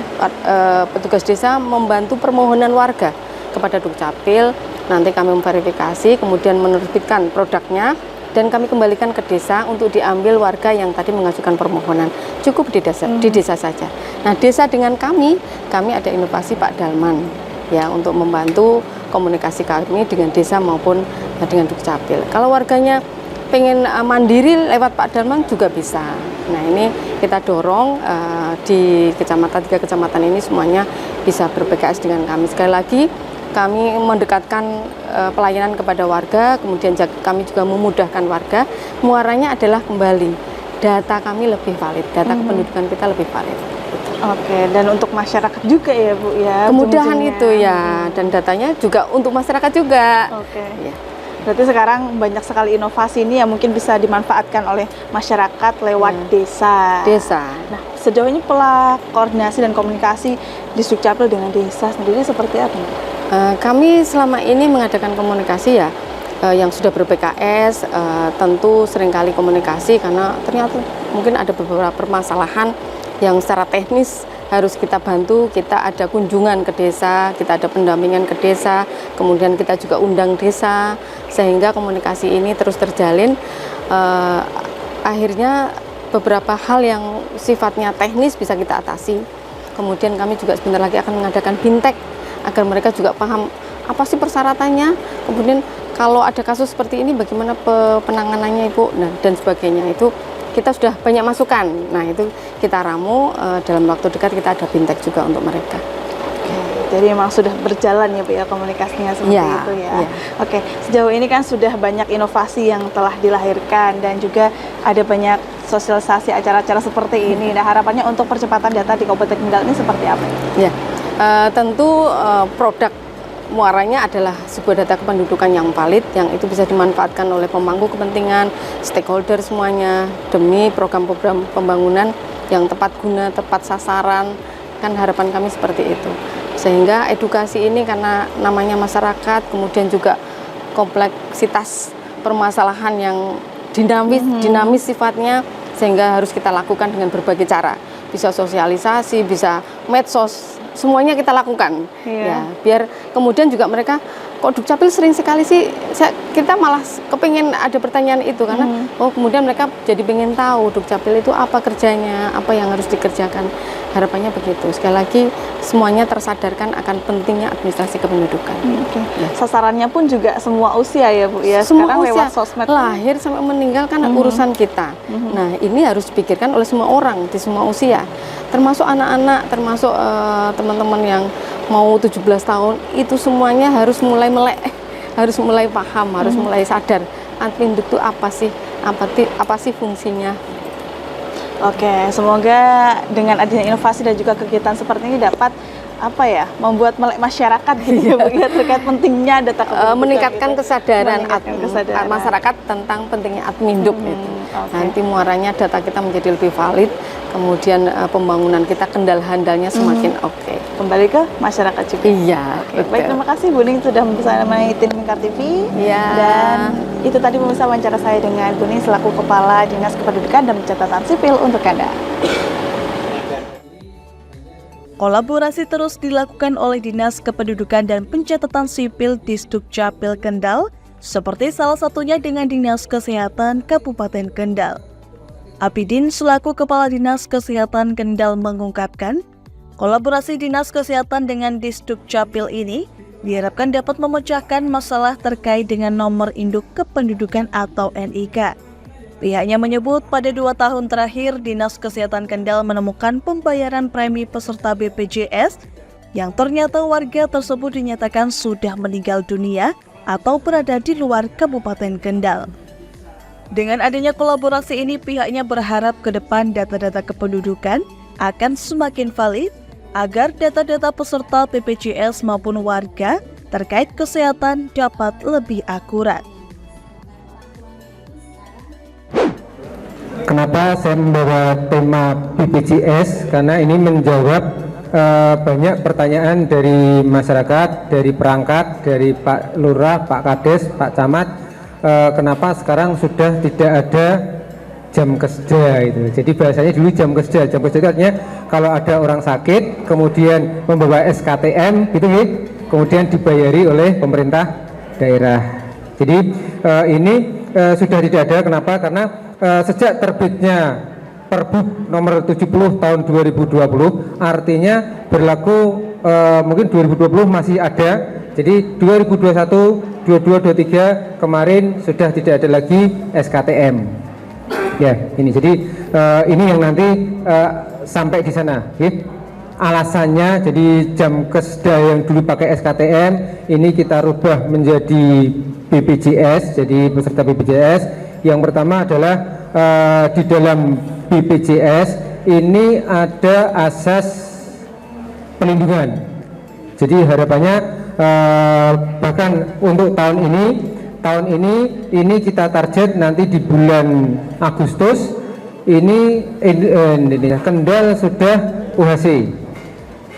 petugas desa membantu permohonan warga kepada Dukcapil, nanti kami memverifikasi, kemudian menerbitkan produknya, dan kami kembalikan ke desa untuk diambil warga yang tadi mengajukan permohonan. Cukup di desa saja. Nah, desa dengan kami ada inovasi Pak Dalman, ya, untuk membantu komunikasi kami dengan desa maupun dengan Dukcapil. Kalau warganya pengen mandiri lewat Pak Dalman juga bisa. Nah, ini kita dorong di kecamatan, 3 kecamatan ini semuanya bisa ber-PKS dengan kami. Sekali lagi kami mendekatkan pelayanan kepada warga, kemudian kami juga memudahkan warga. Muaranya adalah kembali data kami lebih valid, data kependudukan kita lebih valid. Oke, dan untuk masyarakat juga ya Bu ya? Kemudahan itu ya, dan datanya juga untuk masyarakat juga. Oke. Ya. Berarti sekarang banyak sekali inovasi ini yang mungkin bisa dimanfaatkan oleh masyarakat lewat desa. Nah, sejauh ini pola koordinasi dan komunikasi di Dukcapil dengan desa sendiri seperti apa? Kami selama ini mengadakan komunikasi ya, yang sudah ber-PKS, tentu seringkali komunikasi karena ternyata mungkin ada beberapa permasalahan yang secara teknis harus kita bantu. Kita ada kunjungan ke desa, kita ada pendampingan ke desa, kemudian kita juga undang desa, sehingga komunikasi ini terus terjalin. Akhirnya beberapa hal yang sifatnya teknis bisa kita atasi. Kemudian kami juga sebentar lagi akan mengadakan bintek agar mereka juga paham apa sih persyaratannya, kemudian kalau ada kasus seperti ini bagaimana penanganannya Ibu, nah, dan sebagainya. Itu kita sudah banyak masukan. Nah, itu kita ramu, dalam waktu dekat kita ada bintek juga untuk mereka. Jadi memang sudah berjalan ya Bu ya komunikasinya seperti itu ya. Oke, sejauh ini kan sudah banyak inovasi yang telah dilahirkan dan juga ada banyak sosialisasi acara-acara seperti ini. Nah, harapannya untuk percepatan data di Kabupaten Kendal ini seperti apa? Ya, tentu produk muaranya adalah sebuah data kependudukan yang valid, yang itu bisa dimanfaatkan oleh pemangku kepentingan, stakeholder semuanya, demi program-program pembangunan yang tepat guna, tepat sasaran. Kan harapan kami seperti itu. Sehingga edukasi ini karena namanya masyarakat, kemudian juga kompleksitas permasalahan yang dinamis sifatnya, sehingga harus kita lakukan dengan berbagai cara. Bisa sosialisasi, bisa medsos, semuanya kita lakukan. Ya, biar kemudian juga mereka, kok Dukcapil sering sekali sih, kita malah kepingin ada pertanyaan itu karena kemudian mereka jadi pengen tahu Dukcapil itu apa kerjanya, apa yang harus dikerjakan. Harapannya begitu. Sekali lagi semuanya tersadarkan akan pentingnya administrasi kependudukan. Ya. Sasarannya pun juga semua usia ya Bu ya. Semua sekarang usia, lewat sosmed, lahir sampai meninggal kan urusan kita. Nah, ini harus dipikirkan oleh semua orang di semua usia, termasuk anak-anak, termasuk teman-teman yang mau 17 tahun, itu semuanya harus mulai melek, harus mulai paham, harus mulai sadar Adminduk itu apa sih fungsinya. Oke, semoga dengan adanya inovasi dan juga kegiatan seperti ini dapat membuat melek masyarakat gitu ya Bu ya, terkait pentingnya data kependudukan, meningkatkan gitu. kesadaran kesadaran masyarakat tentang pentingnya Adminduk itu. Okay. Nanti muaranya data kita menjadi lebih valid, kemudian pembangunan kita kendal handalnya semakin oke. Kembali ke masyarakat juga. Iya. Okay. Baik, terima kasih Bu Ning sudah bersama tim Lingkar TV. Iya. Dan itu tadi pemirsa wawancara saya dengan Bu Ning selaku Kepala Dinas Kependudukan dan Pencatatan Sipil untuk Anda. Kolaborasi terus dilakukan oleh Dinas Kependudukan dan Pencatatan Sipil di Dukcapil Kendal, seperti salah satunya dengan Dinas Kesehatan Kabupaten Kendal. Apidin selaku Kepala Dinas Kesehatan Kendal mengungkapkan, kolaborasi Dinas Kesehatan dengan Dukcapil ini diharapkan dapat memecahkan masalah terkait dengan nomor induk kependudukan atau NIK. Pihaknya menyebut pada 2 tahun terakhir Dinas Kesehatan Kendal menemukan pembayaran premi peserta BPJS yang ternyata warga tersebut dinyatakan sudah meninggal dunia atau berada di luar Kabupaten Kendal. Dengan adanya kolaborasi ini, pihaknya berharap ke depan data-data kependudukan akan semakin valid agar data-data peserta BPJS maupun warga terkait kesehatan dapat lebih akurat. Kenapa saya membawa tema BPJS? Karena ini menjawab banyak pertanyaan dari masyarakat, dari perangkat, dari Pak Lurah, Pak Kades, Pak Camat, kenapa sekarang sudah tidak ada jam keseda itu. Jadi bahasanya dulu jam keseda. Jam keseda itu artinya kalau ada orang sakit kemudian membawa SKTM gitu ya, kemudian dibayari oleh pemerintah daerah. Jadi ini sudah tidak ada. Kenapa? Karena sejak terbitnya Perbup nomor 70 tahun 2020 artinya berlaku mungkin 2020 masih ada. Jadi 2021, 22, 23 kemarin sudah tidak ada lagi SKTM. Ya, ini jadi ini yang nanti sampai di sana. Ya. Alasannya jadi jam keseda yang dulu pakai SKTM ini kita rubah menjadi BPJS, jadi peserta BPJS. Yang pertama adalah di dalam BPJS ini ada asas pelindungan. Jadi harapannya bahkan untuk tahun ini kita target nanti di bulan Agustus ini Kendal sudah UHC,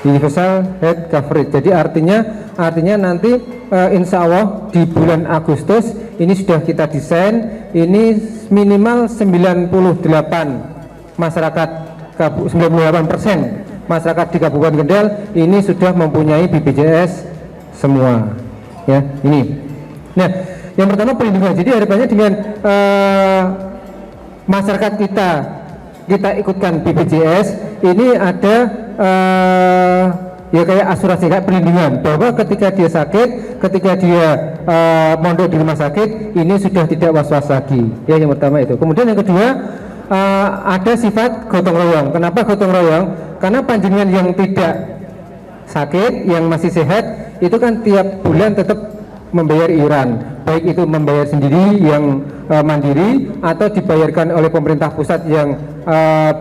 Universal Health Coverage. Jadi artinya nanti insya Allah di bulan Agustus ini sudah kita desain ini minimal 98 masyarakat 98% masyarakat di Kabupaten Kendal ini sudah mempunyai BPJS semua. Ya, ini. Nah, yang pertama perlindungan. Jadi harapannya dengan masyarakat kita ikutkan BPJS ini ada ya kayak asuransi, kayak perlindungan bahwa ketika dia sakit, ketika dia mondok di rumah sakit ini sudah tidak was-was lagi. Ya, yang pertama itu. Kemudian yang kedua ada sifat gotong royong. Kenapa gotong royong? Karena panjenengan yang tidak sakit, yang masih sehat itu kan tiap bulan tetap membayar iuran, baik itu membayar sendiri yang mandiri atau dibayarkan oleh pemerintah pusat yang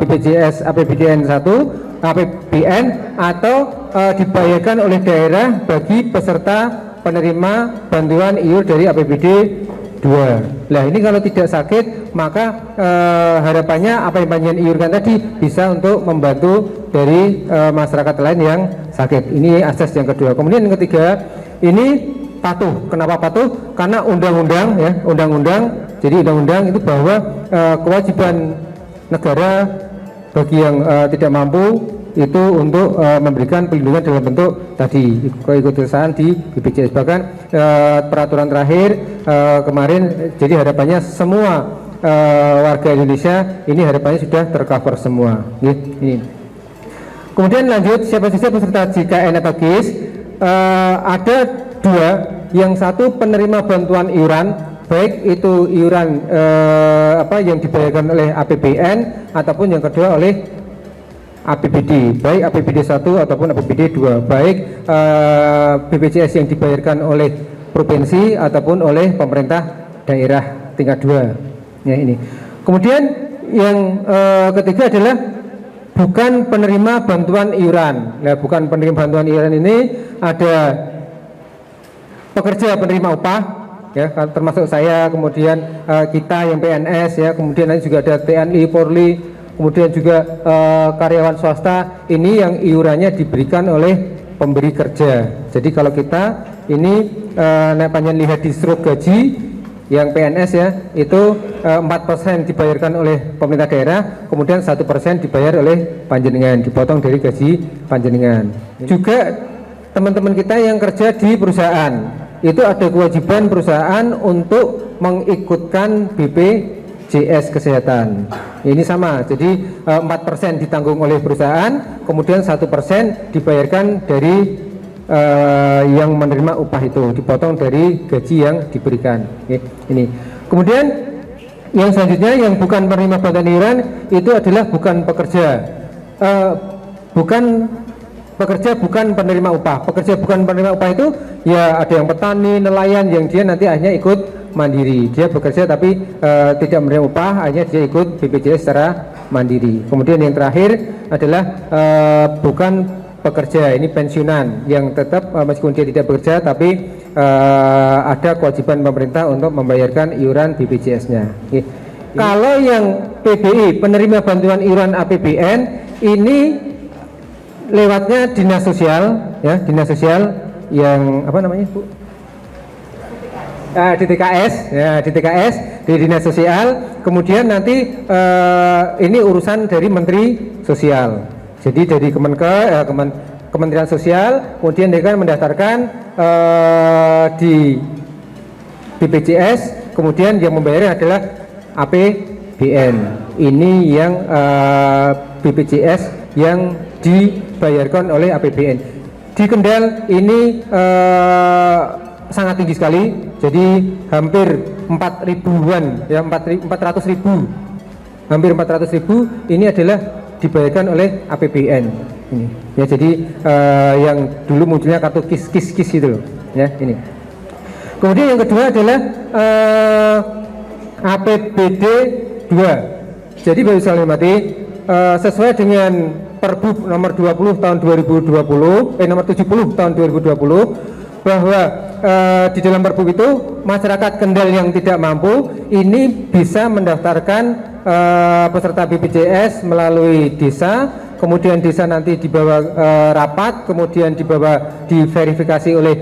BPJS APBDN 1, APBN atau dibayarkan oleh daerah bagi peserta penerima bantuan iur dari APBD 2. Nah, ini kalau tidak sakit maka harapannya apa yang panjenengan iurkan tadi bisa untuk membantu dari masyarakat lain yang sakit. Ini asas yang kedua. Kemudian yang ketiga ini patuh. Kenapa patuh? Karena undang-undang ya, undang-undang. Jadi undang-undang itu bahwa kewajiban negara bagi yang tidak mampu itu untuk memberikan perlindungan dalam bentuk tadi keikutsertaan di BPJS. Bahkan peraturan terakhir kemarin, jadi harapannya semua warga Indonesia ini harapannya sudah tercover semua. Ini. Kemudian lanjut, siapa saja peserta JKN atau GIS? Ada dua, yang satu penerima bantuan iuran, baik itu iuran yang dibayarkan oleh APBN ataupun yang kedua oleh APBD, baik APBD 1 ataupun APBD 2, baik BPJS yang dibayarkan oleh provinsi ataupun oleh pemerintah daerah tingkat 2. Ya, ini. Kemudian yang ketiga adalah bukan penerima bantuan iuran. Nah, bukan penerima bantuan iuran ini ada pekerja penerima upah, ya, termasuk saya, kemudian kita yang PNS, ya, kemudian nanti juga ada TNI, Polri, kemudian juga karyawan swasta ini yang iurannya diberikan oleh pemberi kerja. Jadi kalau kita ini panjenengan lihat di struk gaji yang PNS ya itu 4% dibayarkan oleh pemerintah daerah, kemudian 1% dibayar oleh panjenengan, dipotong dari gaji panjenengan. Juga teman-teman kita yang kerja di perusahaan itu ada kewajiban perusahaan untuk mengikutkan BPJS kesehatan. Ini sama, jadi 4% ditanggung oleh perusahaan, kemudian 1% dibayarkan dari yang menerima upah itu, dipotong dari gaji yang diberikan. Ini. Kemudian yang selanjutnya yang bukan penerima bantuan iuran itu adalah bukan pekerja, bukan penerima upah. Pekerja bukan penerima upah itu ya ada yang petani, nelayan yang dia nanti akhirnya ikut mandiri. Dia bekerja tapi tidak menerima upah, akhirnya dia ikut BPJS secara mandiri. Kemudian yang terakhir adalah bukan pekerja, ini pensiunan yang tetap meskipun dia tidak bekerja tapi ada kewajiban pemerintah untuk membayarkan iuran BPJS-nya. Kalau yang PBI, penerima bantuan iuran APBN, ini lewatnya dinas sosial, ya, dinas sosial yang apa namanya, Bu? di TKS, ya di TKS, di Dinas Sosial. Kemudian nanti ini urusan dari Menteri Sosial. Jadi dari Kementerian Sosial, kemudian dia kan mendaftarkan di BPJS, kemudian yang membayarnya adalah APBN. Ini yang BPJS yang dibayarkan oleh APBN. Di Kendal ini sangat tinggi sekali, jadi hampir 4.000-an, ya 400.000, hampir 400.000 ini adalah dibayarkan oleh APBN. Ini, ya jadi yang dulu munculnya kartu KIS gitu loh, ya ini. Kemudian yang kedua adalah APBD 2. Jadi Bapak Ibu sekalian hormati, sesuai dengan Pergub nomor 20 tahun 2020, nomor 70 tahun 2020, bahwa di dalam Pergub itu masyarakat Kendal yang tidak mampu ini bisa mendaftarkan peserta BPJS melalui desa, kemudian desa nanti dibawa rapat, kemudian dibawa diverifikasi oleh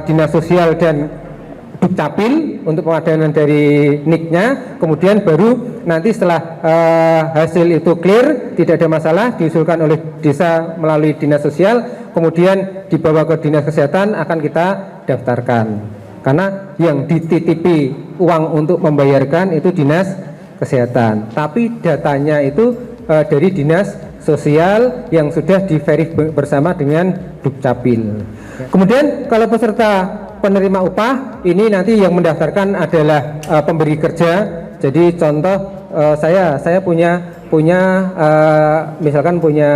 Dinas Sosial dan Dukcapil untuk pengadaan dari NIK-nya, kemudian baru nanti setelah hasil itu clear, tidak ada masalah, diusulkan oleh desa melalui Dinas Sosial, kemudian dibawa ke Dinas Kesehatan, akan kita daftarkan. Karena yang dititipi uang untuk membayarkan itu Dinas Kesehatan, tapi datanya itu dari Dinas Sosial yang sudah diverif bersama dengan Dukcapil. Kemudian kalau peserta penerima upah ini nanti yang mendaftarkan adalah pemberi kerja. Jadi contoh saya punya misalkan punya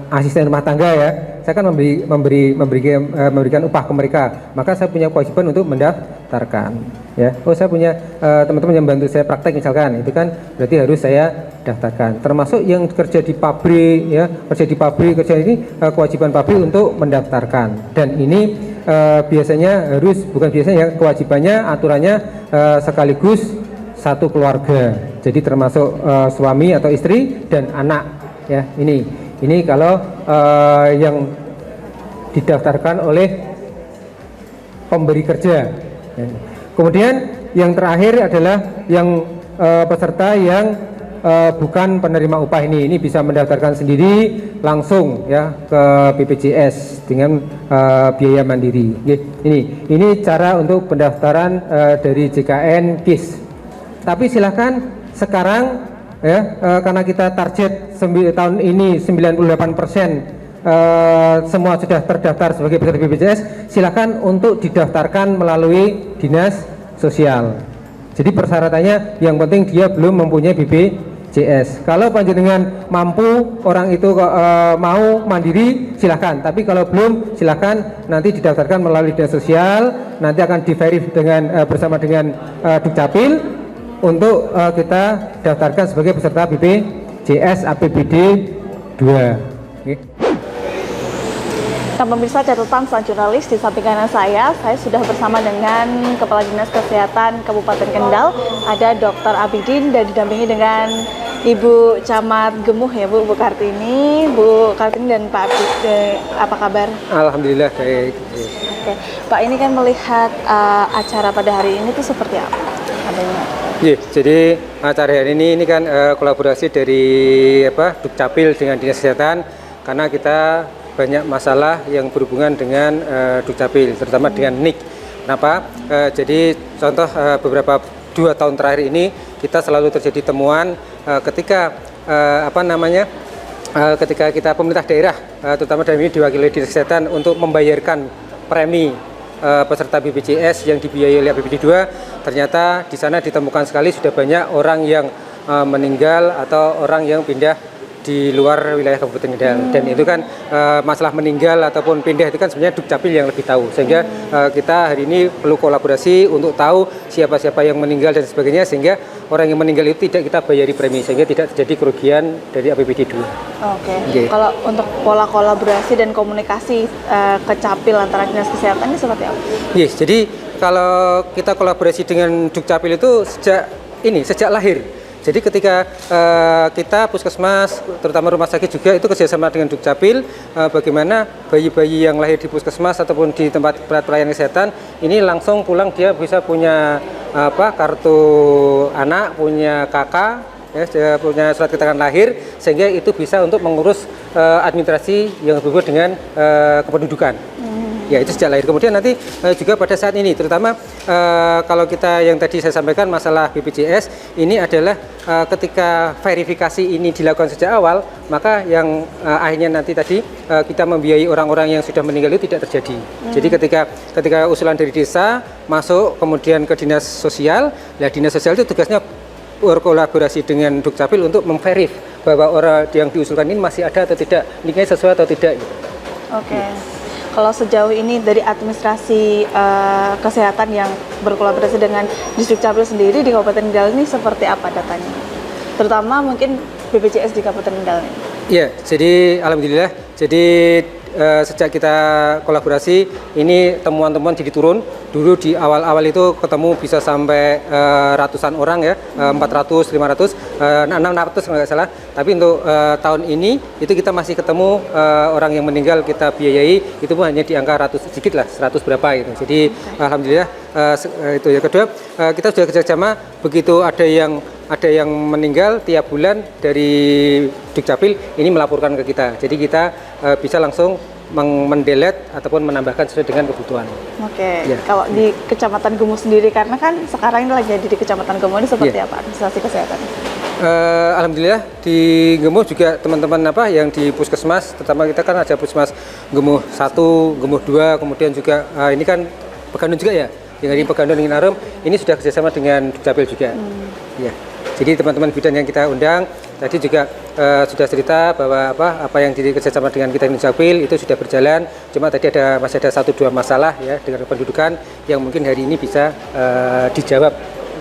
asisten rumah tangga ya, saya kan memberikan upah ke mereka, maka saya punya kewajiban untuk mendaftarkan ya. Oh saya punya teman-teman yang bantu saya praktek misalkan, itu kan berarti harus saya daftarkan. Termasuk yang kerja di pabrik ya, kerja ini kewajiban pabrik untuk mendaftarkan, dan ini biasanya kewajibannya, aturannya sekaligus satu keluarga, jadi termasuk suami atau istri dan anak ya. Ini kalau yang didaftarkan oleh pemberi kerja ya. Kemudian yang terakhir adalah yang peserta yang bukan penerima upah, ini bisa mendaftarkan sendiri langsung ya ke BPJS dengan biaya mandiri. Ini cara untuk pendaftaran dari JKN KIS. Tapi silakan sekarang ya, karena kita target tahun ini 98% semua sudah terdaftar sebagai peserta BPJS, silakan untuk didaftarkan melalui Dinas Sosial. Jadi persyaratannya yang penting dia belum mempunyai BPJS. Kalau panjenengan mampu, orang itu mau mandiri, silahkan. Tapi kalau belum, silahkan nanti didaftarkan melalui Dinas Sosial. Nanti akan diverif dengan bersama dengan Dukcapil untuk kita daftarkan sebagai peserta BPJS APBD 2. Okay. Nah, pemirsa, catatan sang jurnalis di samping kanan saya sudah bersama dengan Kepala Dinas Kesehatan Kabupaten Kendal, ada Dr. Abidin, dan didampingi dengan Ibu Camat Gemuh ya Bu Kartini. Bu Kartini dan Pak Abidin, apa kabar? Alhamdulillah baik. Oke, Pak, ini kan melihat acara pada hari ini tuh seperti apa adanya? Iya, jadi acara hari ini kan kolaborasi dari Dukcapil dengan Dinas Kesehatan, karena kita banyak masalah yang berhubungan dengan Dukcapil, terutama dengan NIK. Kenapa? Jadi contoh beberapa 2 tahun terakhir ini kita selalu terjadi temuan ketika ketika kita pemerintah daerah, terutama dalam ini diwakili Dinas Kesehatan untuk membayarkan premi peserta BPJS yang dibiayai oleh APBD 2, ternyata di sana ditemukan sekali sudah banyak orang yang meninggal atau orang yang pindah di luar wilayah Kabupaten Kendal. Dan itu kan masalah meninggal ataupun pindah itu kan sebenarnya Dukcapil yang lebih tahu, sehingga kita hari ini perlu kolaborasi untuk tahu siapa-siapa yang meninggal dan sebagainya, sehingga orang yang meninggal itu tidak kita bayari premi, sehingga tidak terjadi kerugian dari APBD 2. Oke. Kalau untuk pola kolaborasi dan komunikasi ke Capil antara Dinas Kesehatan ini seperti apa? Yes, jadi kalau kita kolaborasi dengan Dukcapil itu sejak lahir. Jadi ketika kita puskesmas, terutama rumah sakit juga itu kerjasama dengan Dukcapil, bagaimana bayi-bayi yang lahir di puskesmas ataupun di tempat pelayanan kesehatan ini langsung pulang dia bisa punya kartu anak, punya kakak, ya, dia punya surat keterangan lahir, sehingga itu bisa untuk mengurus administrasi yang berhubungan dengan kependudukan. Ya, itu sejak lahir. Kemudian nanti juga pada saat ini, terutama kalau kita yang tadi saya sampaikan masalah BPJS, ini adalah ketika verifikasi ini dilakukan sejak awal, maka yang akhirnya nanti tadi kita membiayai orang-orang yang sudah meninggal itu tidak terjadi. Jadi ketika usulan dari desa masuk kemudian ke dinas sosial, ya dinas sosial itu tugasnya berkolaborasi dengan Dukcapil untuk memverif bahwa orang yang diusulkan ini masih ada atau tidak, nikahnya sesuai atau tidak. Gitu. Oke. Kalau sejauh ini dari administrasi kesehatan yang berkolaborasi dengan Dukcapil sendiri di Kabupaten Kendal ini seperti apa datanya? Terutama mungkin BPJS di Kabupaten Kendal ini. Iya, jadi alhamdulillah. Jadi sejak kita kolaborasi ini temuan-temuan jadi turun. Dulu di awal-awal itu ketemu bisa sampai ratusan orang ya, 400, 500, 600 kalau nggak salah. Tapi untuk tahun ini itu kita masih ketemu orang yang meninggal kita biayai itu pun hanya di angka ratus sedikit lah, 100 berapa gitu. Jadi alhamdulillah itu ya. Kedua kita sudah kerjasama, begitu ada yang meninggal tiap bulan dari Dukcapil ini melaporkan ke kita. Jadi kita bisa langsung mendelet ataupun menambahkan sesuai dengan kebutuhan. Oke. Ya. Kalau di Kecamatan Gemuh sendiri, karena kan sekarang ini lagi jadi di Kecamatan Gemuh ini seperti apa administrasi kesehatan? Alhamdulillah di Gemuh juga teman-teman yang di puskesmas, terutama kita kan ada puskesmas Gemuh 1, Gemuh 2, kemudian juga ini kan Pegandun juga ya, yang di Pegandun dengan Arum ini sudah kerjasama dengan Dukcapil juga. Ya. Jadi teman-teman bidan yang kita undang tadi juga sudah cerita bahwa apa yang dikerjasama dengan kita di Dukcapil itu sudah berjalan. Cuma tadi masih ada 1-2 masalah ya dengan pendudukan yang mungkin hari ini bisa dijawab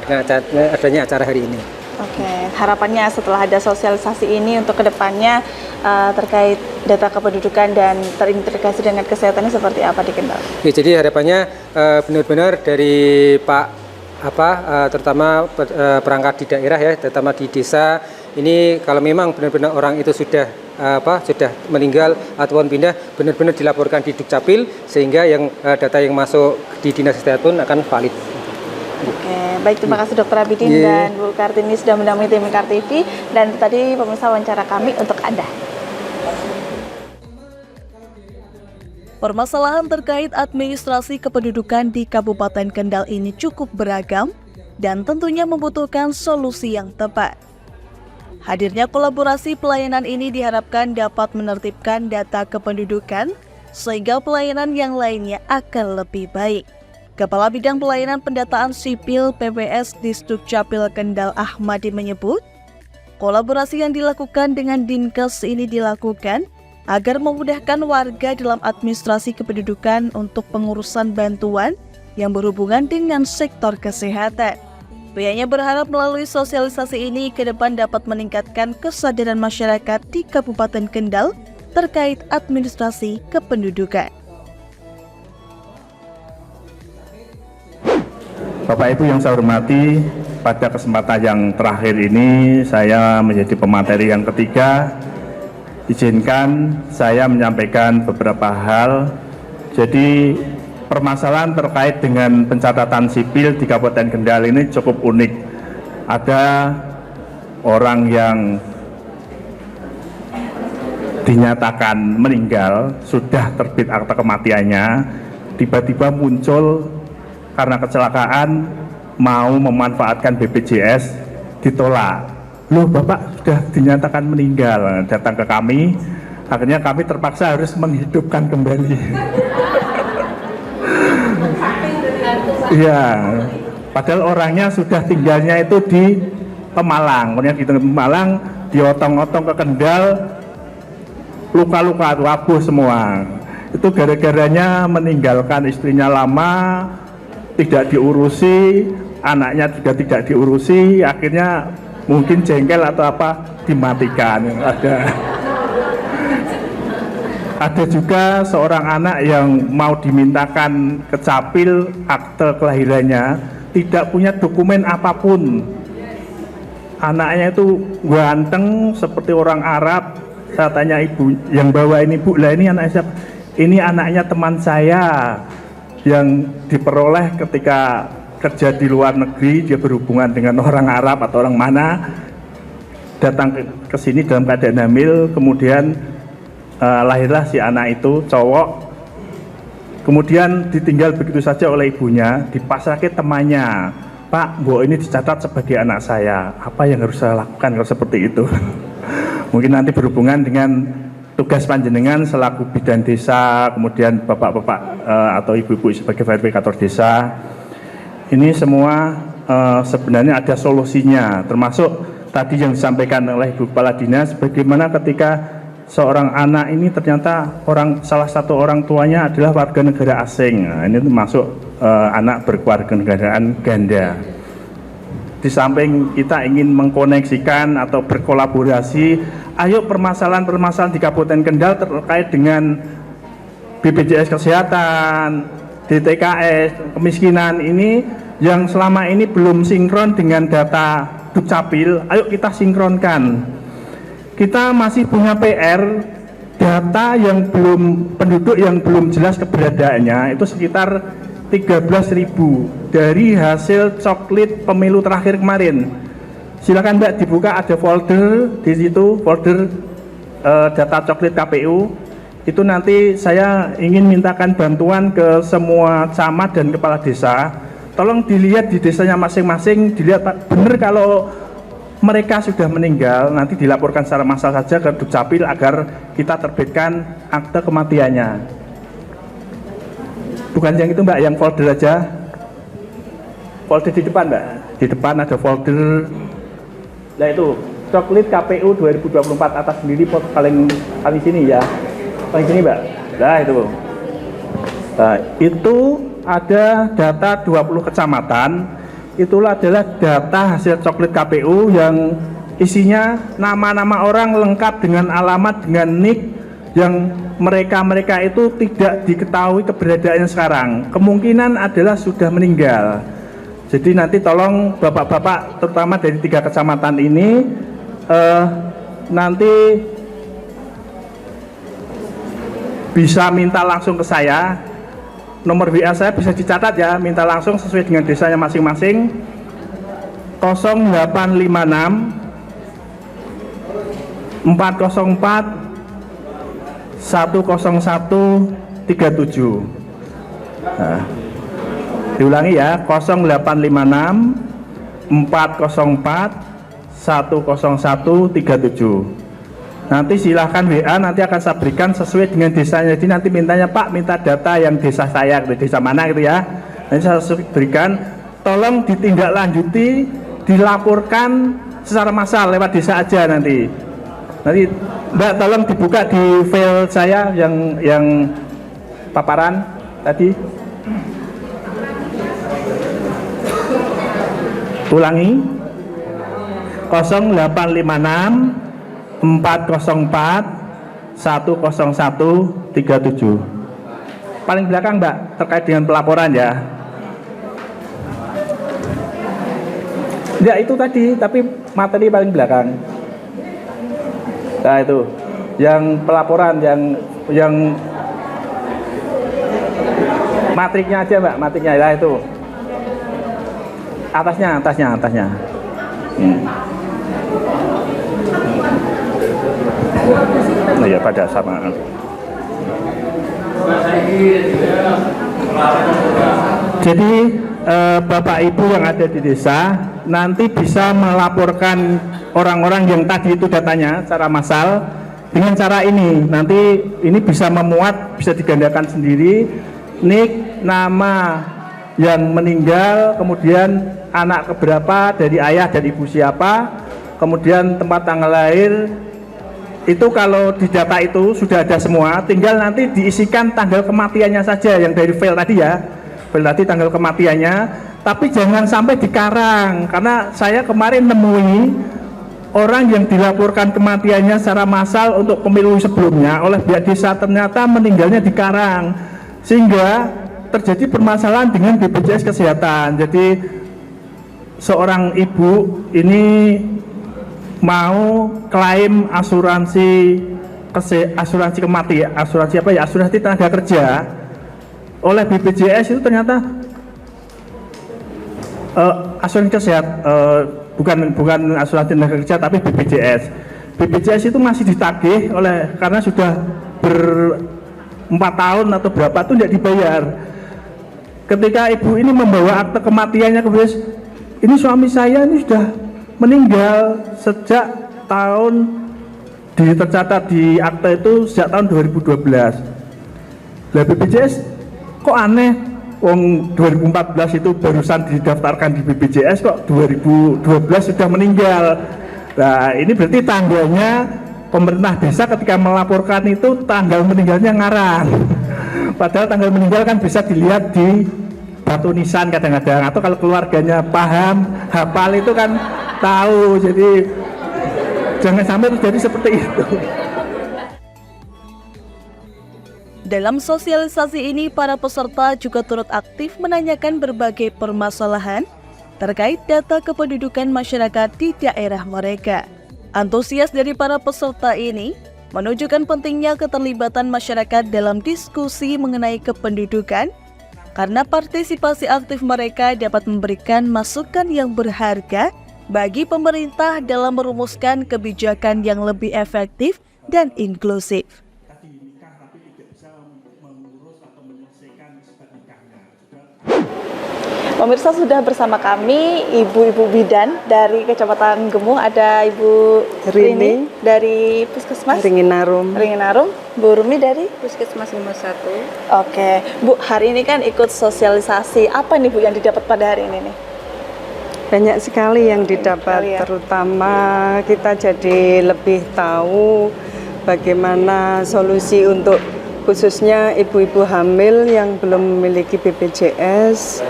dengan adanya acara hari ini. Oke, harapannya setelah ada sosialisasi ini untuk kedepannya terkait data kependudukan dan terintegrasi dengan kesehatannya seperti apa di Kendal? Ya, jadi harapannya benar-benar dari Pak terutama perangkat di daerah ya, terutama di desa ini kalau memang benar-benar orang itu sudah meninggal ataupun pindah, benar-benar dilaporkan di Dukcapil sehingga yang data yang masuk di dinas kesehatan akan valid. Oke, baik, terima kasih Dr. Abidin dan Bu Kartini sudah mendampingi tim Mekar TV, dan tadi pemirsa wawancara kami untuk Anda. Permasalahan terkait administrasi kependudukan di Kabupaten Kendal ini cukup beragam dan tentunya membutuhkan solusi yang tepat. Hadirnya kolaborasi pelayanan ini diharapkan dapat menertibkan data kependudukan sehingga pelayanan yang lainnya akan lebih baik. Kepala Bidang Pelayanan Pendataan Sipil PPS Dukcapil Kendal Ahmadi menyebut, kolaborasi yang dilakukan dengan Dinkes ini dilakukan agar memudahkan warga dalam administrasi kependudukan untuk pengurusan bantuan yang berhubungan dengan sektor kesehatan. Pihaknya berharap melalui sosialisasi ini ke depan dapat meningkatkan kesadaran masyarakat di Kabupaten Kendal terkait administrasi kependudukan. Bapak Ibu yang saya hormati, pada kesempatan yang terakhir ini saya menjadi pemateri yang ketiga. Izinkan saya menyampaikan beberapa hal. Jadi permasalahan terkait dengan pencatatan sipil di Kabupaten Kendal ini cukup unik. Ada orang yang dinyatakan meninggal, sudah terbit akta kematiannya, tiba-tiba muncul karena kecelakaan mau memanfaatkan BPJS, ditolak. Loh, Bapak sudah dinyatakan meninggal, datang ke kami, akhirnya kami terpaksa harus menghidupkan kembali. Iya, padahal orangnya sudah tinggalnya itu di Pemalang, kemudian di Pemalang diotong-otong ke Kendal, luka-luka, rapuh semua. Itu gara-garanya meninggalkan istrinya lama, tidak diurusi, anaknya juga tidak diurusi, akhirnya mungkin jengkel atau apa dimatikan. Ada juga seorang anak yang mau dimintakan ke Capil akte kelahirannya, tidak punya dokumen apapun. anaknya itu ganteng seperti orang Arab. Saya tanya ibu yang bawa ini, Bu, lah ini anak siapa? Ini anaknya teman saya yang diperoleh ketika kerja di luar negeri, dia berhubungan dengan orang Arab atau orang mana, datang ke sini dalam keadaan hamil, kemudian lahirlah si anak itu, cowok, kemudian ditinggal begitu saja oleh ibunya, dipasrahkan temannya, Pak, Bu, ini dicatat sebagai anak saya, apa yang harus saya lakukan kalau seperti itu? Mungkin nanti berhubungan dengan tugas panjenengan selaku bidan desa, kemudian bapak-bapak atau ibu-ibu sebagai verifikator desa. Ini semua sebenarnya ada solusinya, termasuk tadi yang disampaikan oleh Ibu Kepala Dinas, bagaimana ketika seorang anak ini ternyata salah satu orang tuanya adalah warga negara asing. Nah, ini termasuk anak berkewarganegaraan ganda. Di samping kita ingin mengkoneksikan atau berkolaborasi, ayo permasalahan-permasalahan di Kabupaten Kendal terkait dengan BPJS Kesehatan, DTKS, kemiskinan ini yang selama ini belum sinkron dengan data Dukcapil, ayo kita sinkronkan. Kita masih punya PR, data yang penduduk yang belum jelas keberadaannya itu sekitar 13.000 dari hasil coklit pemilu terakhir kemarin. Silakan Mbak dibuka, ada folder di situ, folder data coklit KPU. Itu nanti saya ingin mintakan bantuan ke semua camat dan kepala desa. Tolong dilihat di desanya masing-masing, dilihat benar kalau mereka sudah meninggal, nanti dilaporkan secara massal saja ke Dukcapil agar kita terbitkan akte kematiannya. Bukan yang itu Mbak, yang folder aja. Folder di depan Mbak, di depan ada folder. Nah itu, coklit KPU 2024 atas sendiri paling sini ya. Paling sini Mbak. Nah itu. Nah, itu ada data 20 kecamatan. Itulah adalah data hasil coklit KPU yang isinya nama-nama orang lengkap dengan alamat, dengan NIK yang mereka itu tidak diketahui keberadaannya sekarang. Kemungkinan adalah sudah meninggal. Jadi nanti tolong bapak-bapak terutama dari 3 kecamatan ini nanti bisa minta langsung ke saya. Nomor WA saya bisa dicatat ya, minta langsung sesuai dengan desanya masing-masing. 0856 404 10137. Nah, diulangi ya, 0856 404 10137. Nanti silahkan WA, nanti akan saya berikan sesuai dengan desanya. Jadi nanti mintanya Pak, minta data yang desa saya, desa mana gitu ya. Nanti saya berikan, tolong ditindaklanjuti, dilaporkan secara massal lewat desa aja nanti. Nanti Mbak tolong dibuka di file saya yang paparan tadi. Ulangi, 0856 404 10137. Paling belakang Mbak, terkait dengan pelaporan ya. Ya itu tadi, tapi materi paling belakang. Nah itu, yang pelaporan, yang matriknya aja Mbak, matriknya ya itu. Atasnya. Nah ya pada sama. Jadi Bapak Ibu yang ada di desa nanti bisa melaporkan orang-orang yang tadi itu datanya secara massal dengan cara ini. Nanti ini bisa memuat, bisa digandakan sendiri nik, nama yang meninggal, kemudian anak keberapa, dari ayah dan ibu siapa, kemudian tempat tanggal lahir. Itu kalau di data itu sudah ada semua, tinggal nanti diisikan tanggal kematiannya saja yang dari file tadi ya. File tadi tanggal kematiannya, tapi jangan sampai dikarang, karena saya kemarin nemui orang yang dilaporkan kematiannya secara massal untuk pemilu sebelumnya oleh pihak desa, ternyata meninggalnya di Karang, sehingga terjadi permasalahan dengan BPJS Kesehatan. Jadi seorang ibu ini mau klaim asuransi kematian, asuransi tenaga kerja oleh BPJS itu ternyata asuransi kesehatan, bukan asuransi tenaga kerja tapi BPJS. BPJS itu masih ditagih karena sudah 4 tahun atau berapa itu tidak dibayar. Ketika ibu ini membawa akte kematiannya ke BPJS, ini suami saya ini sudah meninggal sejak tercatat di akte itu sejak tahun 2012. Lah BPJS kok aneh, wong 2014 itu barusan didaftarkan di BPJS kok 2012 sudah meninggal. Nah ini berarti tanggalnya pemerintah desa ketika melaporkan itu tanggal meninggalnya ngarang. Padahal tanggal meninggal kan bisa dilihat di batu nisan kadang-kadang, atau kalau keluarganya paham, hafal itu kan tahu. Jadi jangan sampai terjadi seperti itu. Dalam sosialisasi ini, para peserta juga turut aktif menanyakan berbagai permasalahan terkait data kependudukan masyarakat di daerah mereka. Antusias dari para peserta ini menunjukkan pentingnya keterlibatan masyarakat dalam diskusi mengenai kependudukan, karena partisipasi aktif mereka dapat memberikan masukan yang berharga bagi pemerintah dalam merumuskan kebijakan yang lebih efektif dan inklusif. Pemirsa, sudah bersama kami ibu-ibu bidan dari Kecamatan Gemung. Ada Ibu Rini dari Puskesmas Ringinarum, Bu Rumi dari Puskesmas Gemung 1. Oke, Bu, hari ini kan ikut sosialisasi. Apa nih Bu yang didapat pada hari ini nih? Banyak sekali yang didapat, terutama kita jadi lebih tahu bagaimana solusi untuk khususnya ibu-ibu hamil yang belum memiliki BPJS,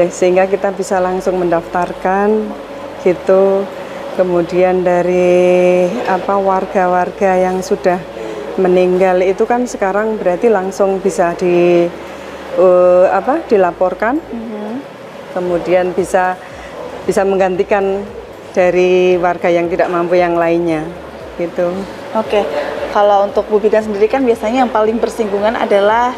sehingga kita bisa langsung mendaftarkan gitu. Kemudian dari warga-warga yang sudah meninggal itu kan sekarang berarti langsung bisa dilaporkan. Kemudian bisa menggantikan dari warga yang tidak mampu yang lainnya gitu. Oke. Kalau untuk Bu Bidan sendiri kan biasanya yang paling bersinggungan adalah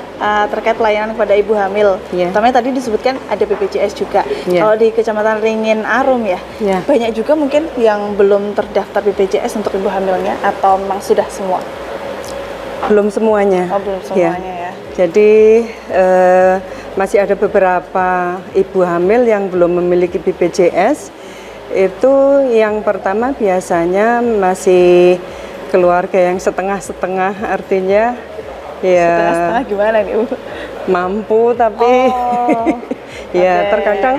terkait pelayanan kepada ibu hamil. Utamanya tadi disebutkan ada BPJS juga. Kalau di Kecamatan Ringinarum banyak juga mungkin yang belum terdaftar BPJS untuk ibu hamilnya, atau memang sudah semua? Belum semuanya. Oh, belum semuanya ya. Jadi masih ada beberapa ibu hamil yang belum memiliki BPJS. Itu yang pertama biasanya masih keluarga yang setengah-setengah, artinya ya setengah-setengah gimana nih Bu? Mampu tapi terkadang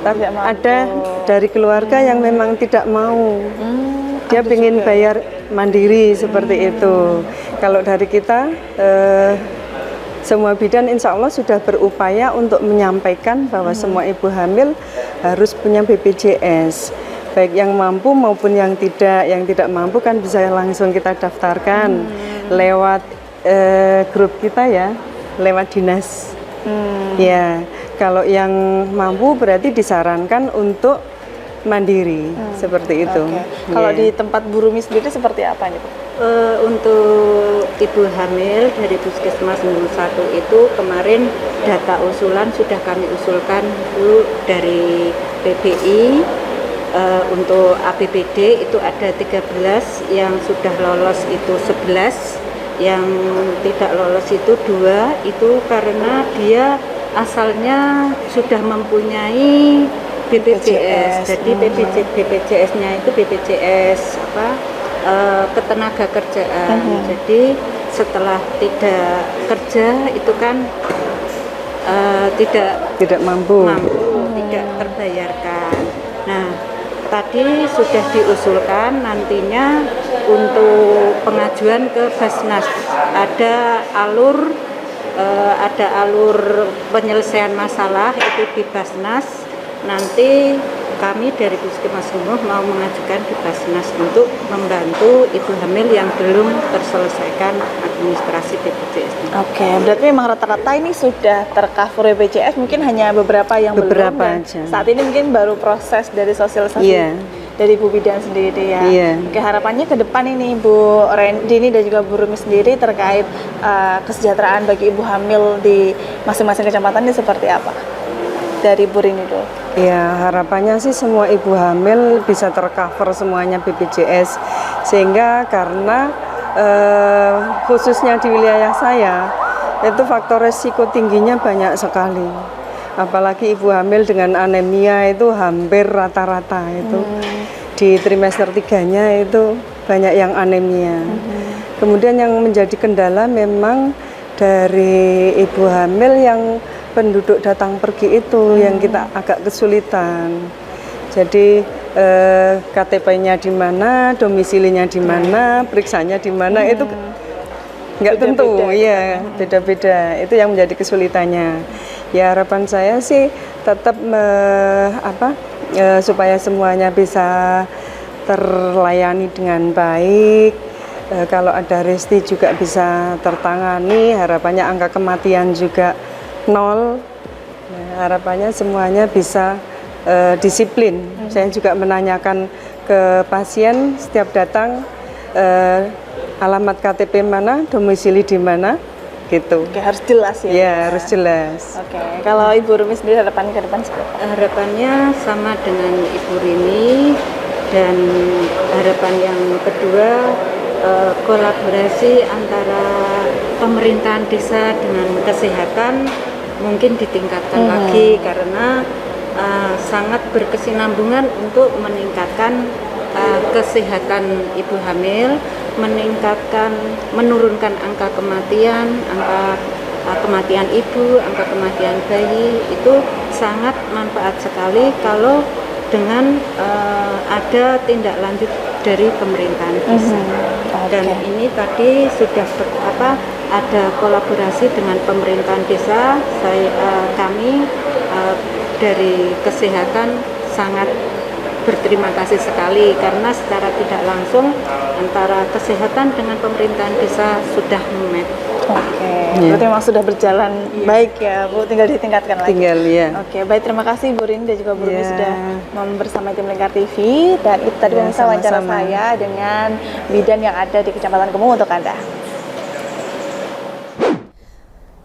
tapi ada dari keluarga yang memang tidak mau, dia ingin bayar mandiri seperti itu. Kalau dari kita semua bidan insya Allah sudah berupaya untuk menyampaikan bahwa semua ibu hamil harus punya BPJS, baik yang mampu maupun yang tidak mampu kan bisa langsung kita daftarkan lewat grup kita ya, lewat dinas. Ya, kalau yang mampu berarti disarankan untuk mandiri seperti itu. Kalau di tempat Bu Rumi sendiri seperti apa nih Bu? Untuk ibu hamil dari Puskesmas Gemung 1 itu kemarin data usulan sudah kami usulkan dulu dari PBI. Untuk APBD itu ada 13, yang sudah lolos itu 11, yang tidak lolos itu 2, itu karena dia asalnya sudah mempunyai BPJS. Jadi BPJS-nya itu BPJS ketenaga kerjaan. Jadi setelah tidak kerja itu kan tidak mampu, tidak terbayarkan. Nah, tadi sudah diusulkan nantinya untuk pengajuan ke Basnas ada alur penyelesaian masalah itu di Basnas. Nanti kami dari Puskesmas Gemung mau mengajukan di Basnas untuk membantu ibu hamil yang belum terselesaikan administrasi BPJS. Oke, berarti memang rata-rata ini sudah tercover BPJS, mungkin hanya beberapa yang Beberapa belum. Dan aja. saat ini mungkin baru proses dari sosialisasi Iya. dari Bu Bidan sendiri ya. Iya. Oke, harapannya ke depan ini Bu Dini dan juga Bu Rumi sendiri terkait kesejahteraan bagi ibu hamil di masing-masing kecamatan ini seperti apa? Dari Bu Rini dulu. Ya, harapannya sih semua ibu hamil bisa tercover semuanya BPJS, sehingga karena khususnya di wilayah saya itu faktor resiko tingginya banyak sekali, apalagi ibu hamil dengan anemia itu hampir rata-rata itu di trimester 3-nya itu banyak yang anemia. Kemudian yang menjadi kendala memang dari ibu hamil yang penduduk datang pergi itu yang kita agak kesulitan. Jadi KTP-nya di mana, domisilinya di mana, periksanya di mana itu nggak tentu, ya beda-beda. Itu yang menjadi kesulitannya. Ya harapan saya sih tetap supaya semuanya bisa terlayani dengan baik. Kalau ada resti juga bisa tertangani. Harapannya angka kematian juga 0. Harapannya semuanya bisa disiplin. Saya juga menanyakan ke pasien setiap datang alamat KTP mana, domisili di mana, gitu. Oke, harus jelas ya. Ya, harus jelas. Oke, kalau Ibu Rumi sendiri harapan ke depan seperti apa? Harapannya sama dengan Ibu Rini, dan harapan yang kedua kolaborasi antara pemerintahan desa dengan kesehatan mungkin ditingkatkan lagi, karena sangat berkesinambungan untuk meningkatkan kesehatan ibu hamil, menurunkan angka kematian, angka kematian ibu, angka kematian bayi. Itu sangat manfaat sekali kalau dengan ada tindak lanjut dari pemerintahan desa. Dan ini tadi sudah ada kolaborasi dengan pemerintahan desa. Kami dari kesehatan sangat berterima kasih sekali, karena secara tidak langsung antara kesehatan dengan pemerintahan desa sudah match. Oke, berarti memang sudah berjalan baik ya Bu, tinggal ditingkatkan lagi. Tinggal ya. Oke, baik, terima kasih Bu Rini dan juga Bu Rumi Ya. sudah bersama tim Lingkar TV. Dan itu tadi pemirsa wawancara sama-sama. saya dengan bidan yang ada di Kecamatan Kemung untuk Anda.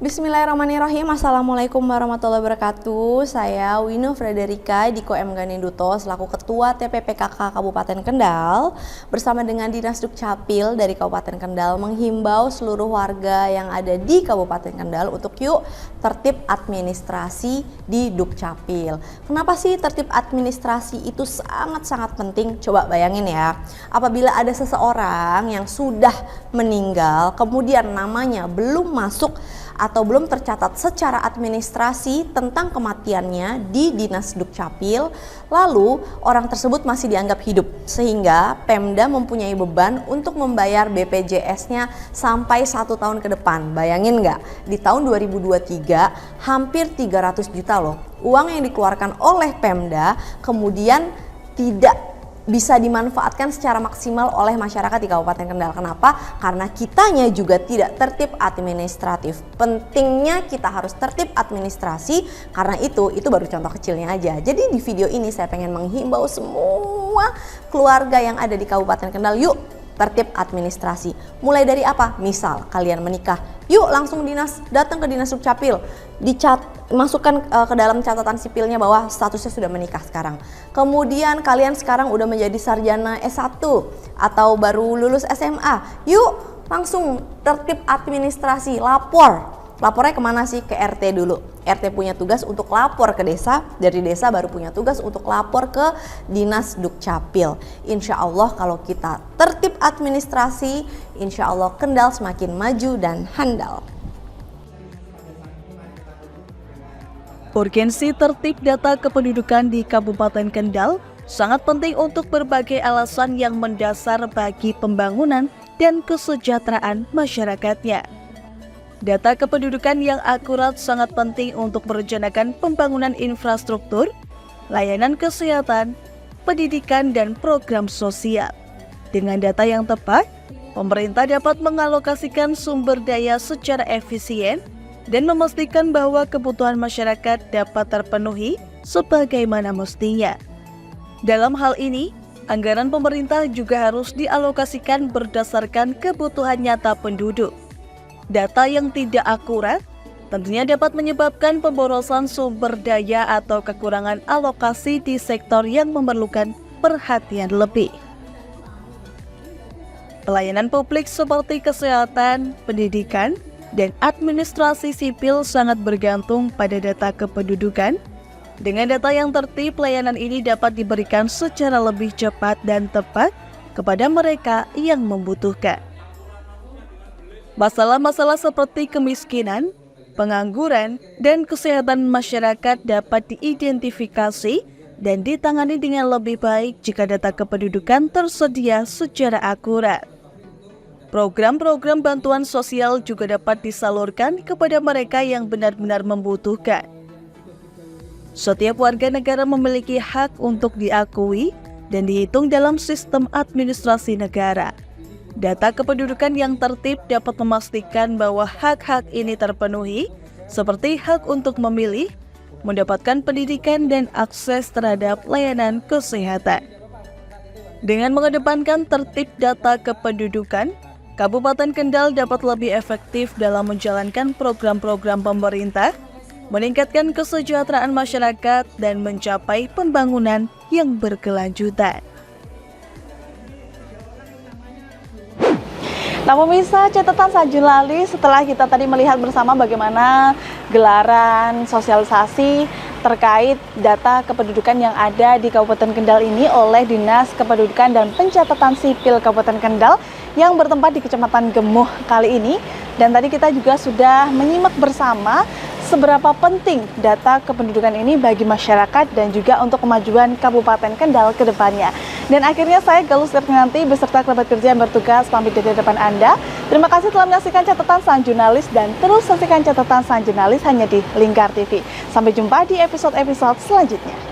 Bismillahirrahmanirrahim. Assalamualaikum warahmatullahi wabarakatuh. Saya Wino Frederika Diko M. Ganinduto selaku Ketua TPPKK Kabupaten Kendal bersama dengan Dinas Dukcapil dari Kabupaten Kendal menghimbau seluruh warga yang ada di Kabupaten Kendal untuk yuk tertib administrasi di Dukcapil. Kenapa sih tertib administrasi itu sangat-sangat penting? Coba bayangin ya, apabila ada seseorang yang sudah meninggal kemudian namanya belum masuk atau belum tercatat secara administrasi tentang kematiannya di Dinas Dukcapil, lalu orang tersebut masih dianggap hidup, sehingga Pemda mempunyai beban untuk membayar BPJS-nya sampai 1 tahun ke depan. Bayangin nggak, di tahun 2023 hampir 300 juta loh uang yang dikeluarkan oleh Pemda kemudian tidak bisa dimanfaatkan secara maksimal oleh masyarakat di Kabupaten Kendal. Kenapa? Karena kitanya juga tidak tertib administratif. Pentingnya kita harus tertib administrasi, karena itu baru contoh kecilnya aja. Jadi di video ini saya pengen menghimbau semua keluarga yang ada di Kabupaten Kendal, yuk tertib administrasi. Mulai dari apa? Misal kalian menikah, yuk langsung datang ke Dinas Dukcapil, masukkan ke dalam catatan sipilnya bahwa statusnya sudah menikah sekarang. Kemudian kalian sekarang udah menjadi sarjana S1 atau baru lulus SMA, yuk langsung tertib administrasi, lapornya kemana sih? Ke RT dulu. RT punya tugas untuk lapor ke desa, dari desa baru punya tugas untuk lapor ke Dinas Dukcapil. Insya Allah kalau kita tertib administrasi, insya Allah Kendal semakin maju dan handal. Urgensi tertib data kependudukan di Kabupaten Kendal sangat penting untuk berbagai alasan yang mendasar bagi pembangunan dan kesejahteraan masyarakatnya. Data kependudukan yang akurat sangat penting untuk merencanakan pembangunan infrastruktur, layanan kesehatan, pendidikan, dan program sosial. Dengan data yang tepat, pemerintah dapat mengalokasikan sumber daya secara efisien dan memastikan bahwa kebutuhan masyarakat dapat terpenuhi sebagaimana mestinya. Dalam hal ini, anggaran pemerintah juga harus dialokasikan berdasarkan kebutuhan nyata penduduk. Data yang tidak akurat tentunya dapat menyebabkan pemborosan sumber daya atau kekurangan alokasi di sektor yang memerlukan perhatian lebih. Pelayanan publik seperti kesehatan, pendidikan, dan administrasi sipil sangat bergantung pada data kependudukan. Dengan data yang tertib, pelayanan ini dapat diberikan secara lebih cepat dan tepat kepada mereka yang membutuhkan. Masalah-masalah seperti kemiskinan, pengangguran, dan kesehatan masyarakat dapat diidentifikasi dan ditangani dengan lebih baik jika data kependudukan tersedia secara akurat. Program-program bantuan sosial juga dapat disalurkan kepada mereka yang benar-benar membutuhkan. Setiap warga negara memiliki hak untuk diakui dan dihitung dalam sistem administrasi negara. Data kependudukan yang tertib dapat memastikan bahwa hak-hak ini terpenuhi, seperti hak untuk memilih, mendapatkan pendidikan, dan akses terhadap layanan kesehatan. Dengan mengedepankan tertib data kependudukan, Kabupaten Kendal dapat lebih efektif dalam menjalankan program-program pemerintah, meningkatkan kesejahteraan masyarakat, dan mencapai pembangunan yang berkelanjutan. Nah pemirsa, catatan Sanjunali setelah kita tadi melihat bersama bagaimana gelaran sosialisasi terkait data kependudukan yang ada di Kabupaten Kendal ini oleh Dinas Kependudukan dan Pencatatan Sipil Kabupaten Kendal yang bertempat di Kecamatan Gemuh kali ini. Dan tadi kita juga sudah menyimak bersama seberapa penting data kependudukan ini bagi masyarakat dan juga untuk kemajuan Kabupaten Kendal ke depannya. Dan akhirnya saya Galus Ernianti beserta kerabat kerja yang bertugas pamit dari depan Anda. Terima kasih telah menyaksikan catatan Sang Jurnalis dan terus saksikan catatan Sang Jurnalis hanya di Lingkar TV. Sampai jumpa di episode-episode selanjutnya.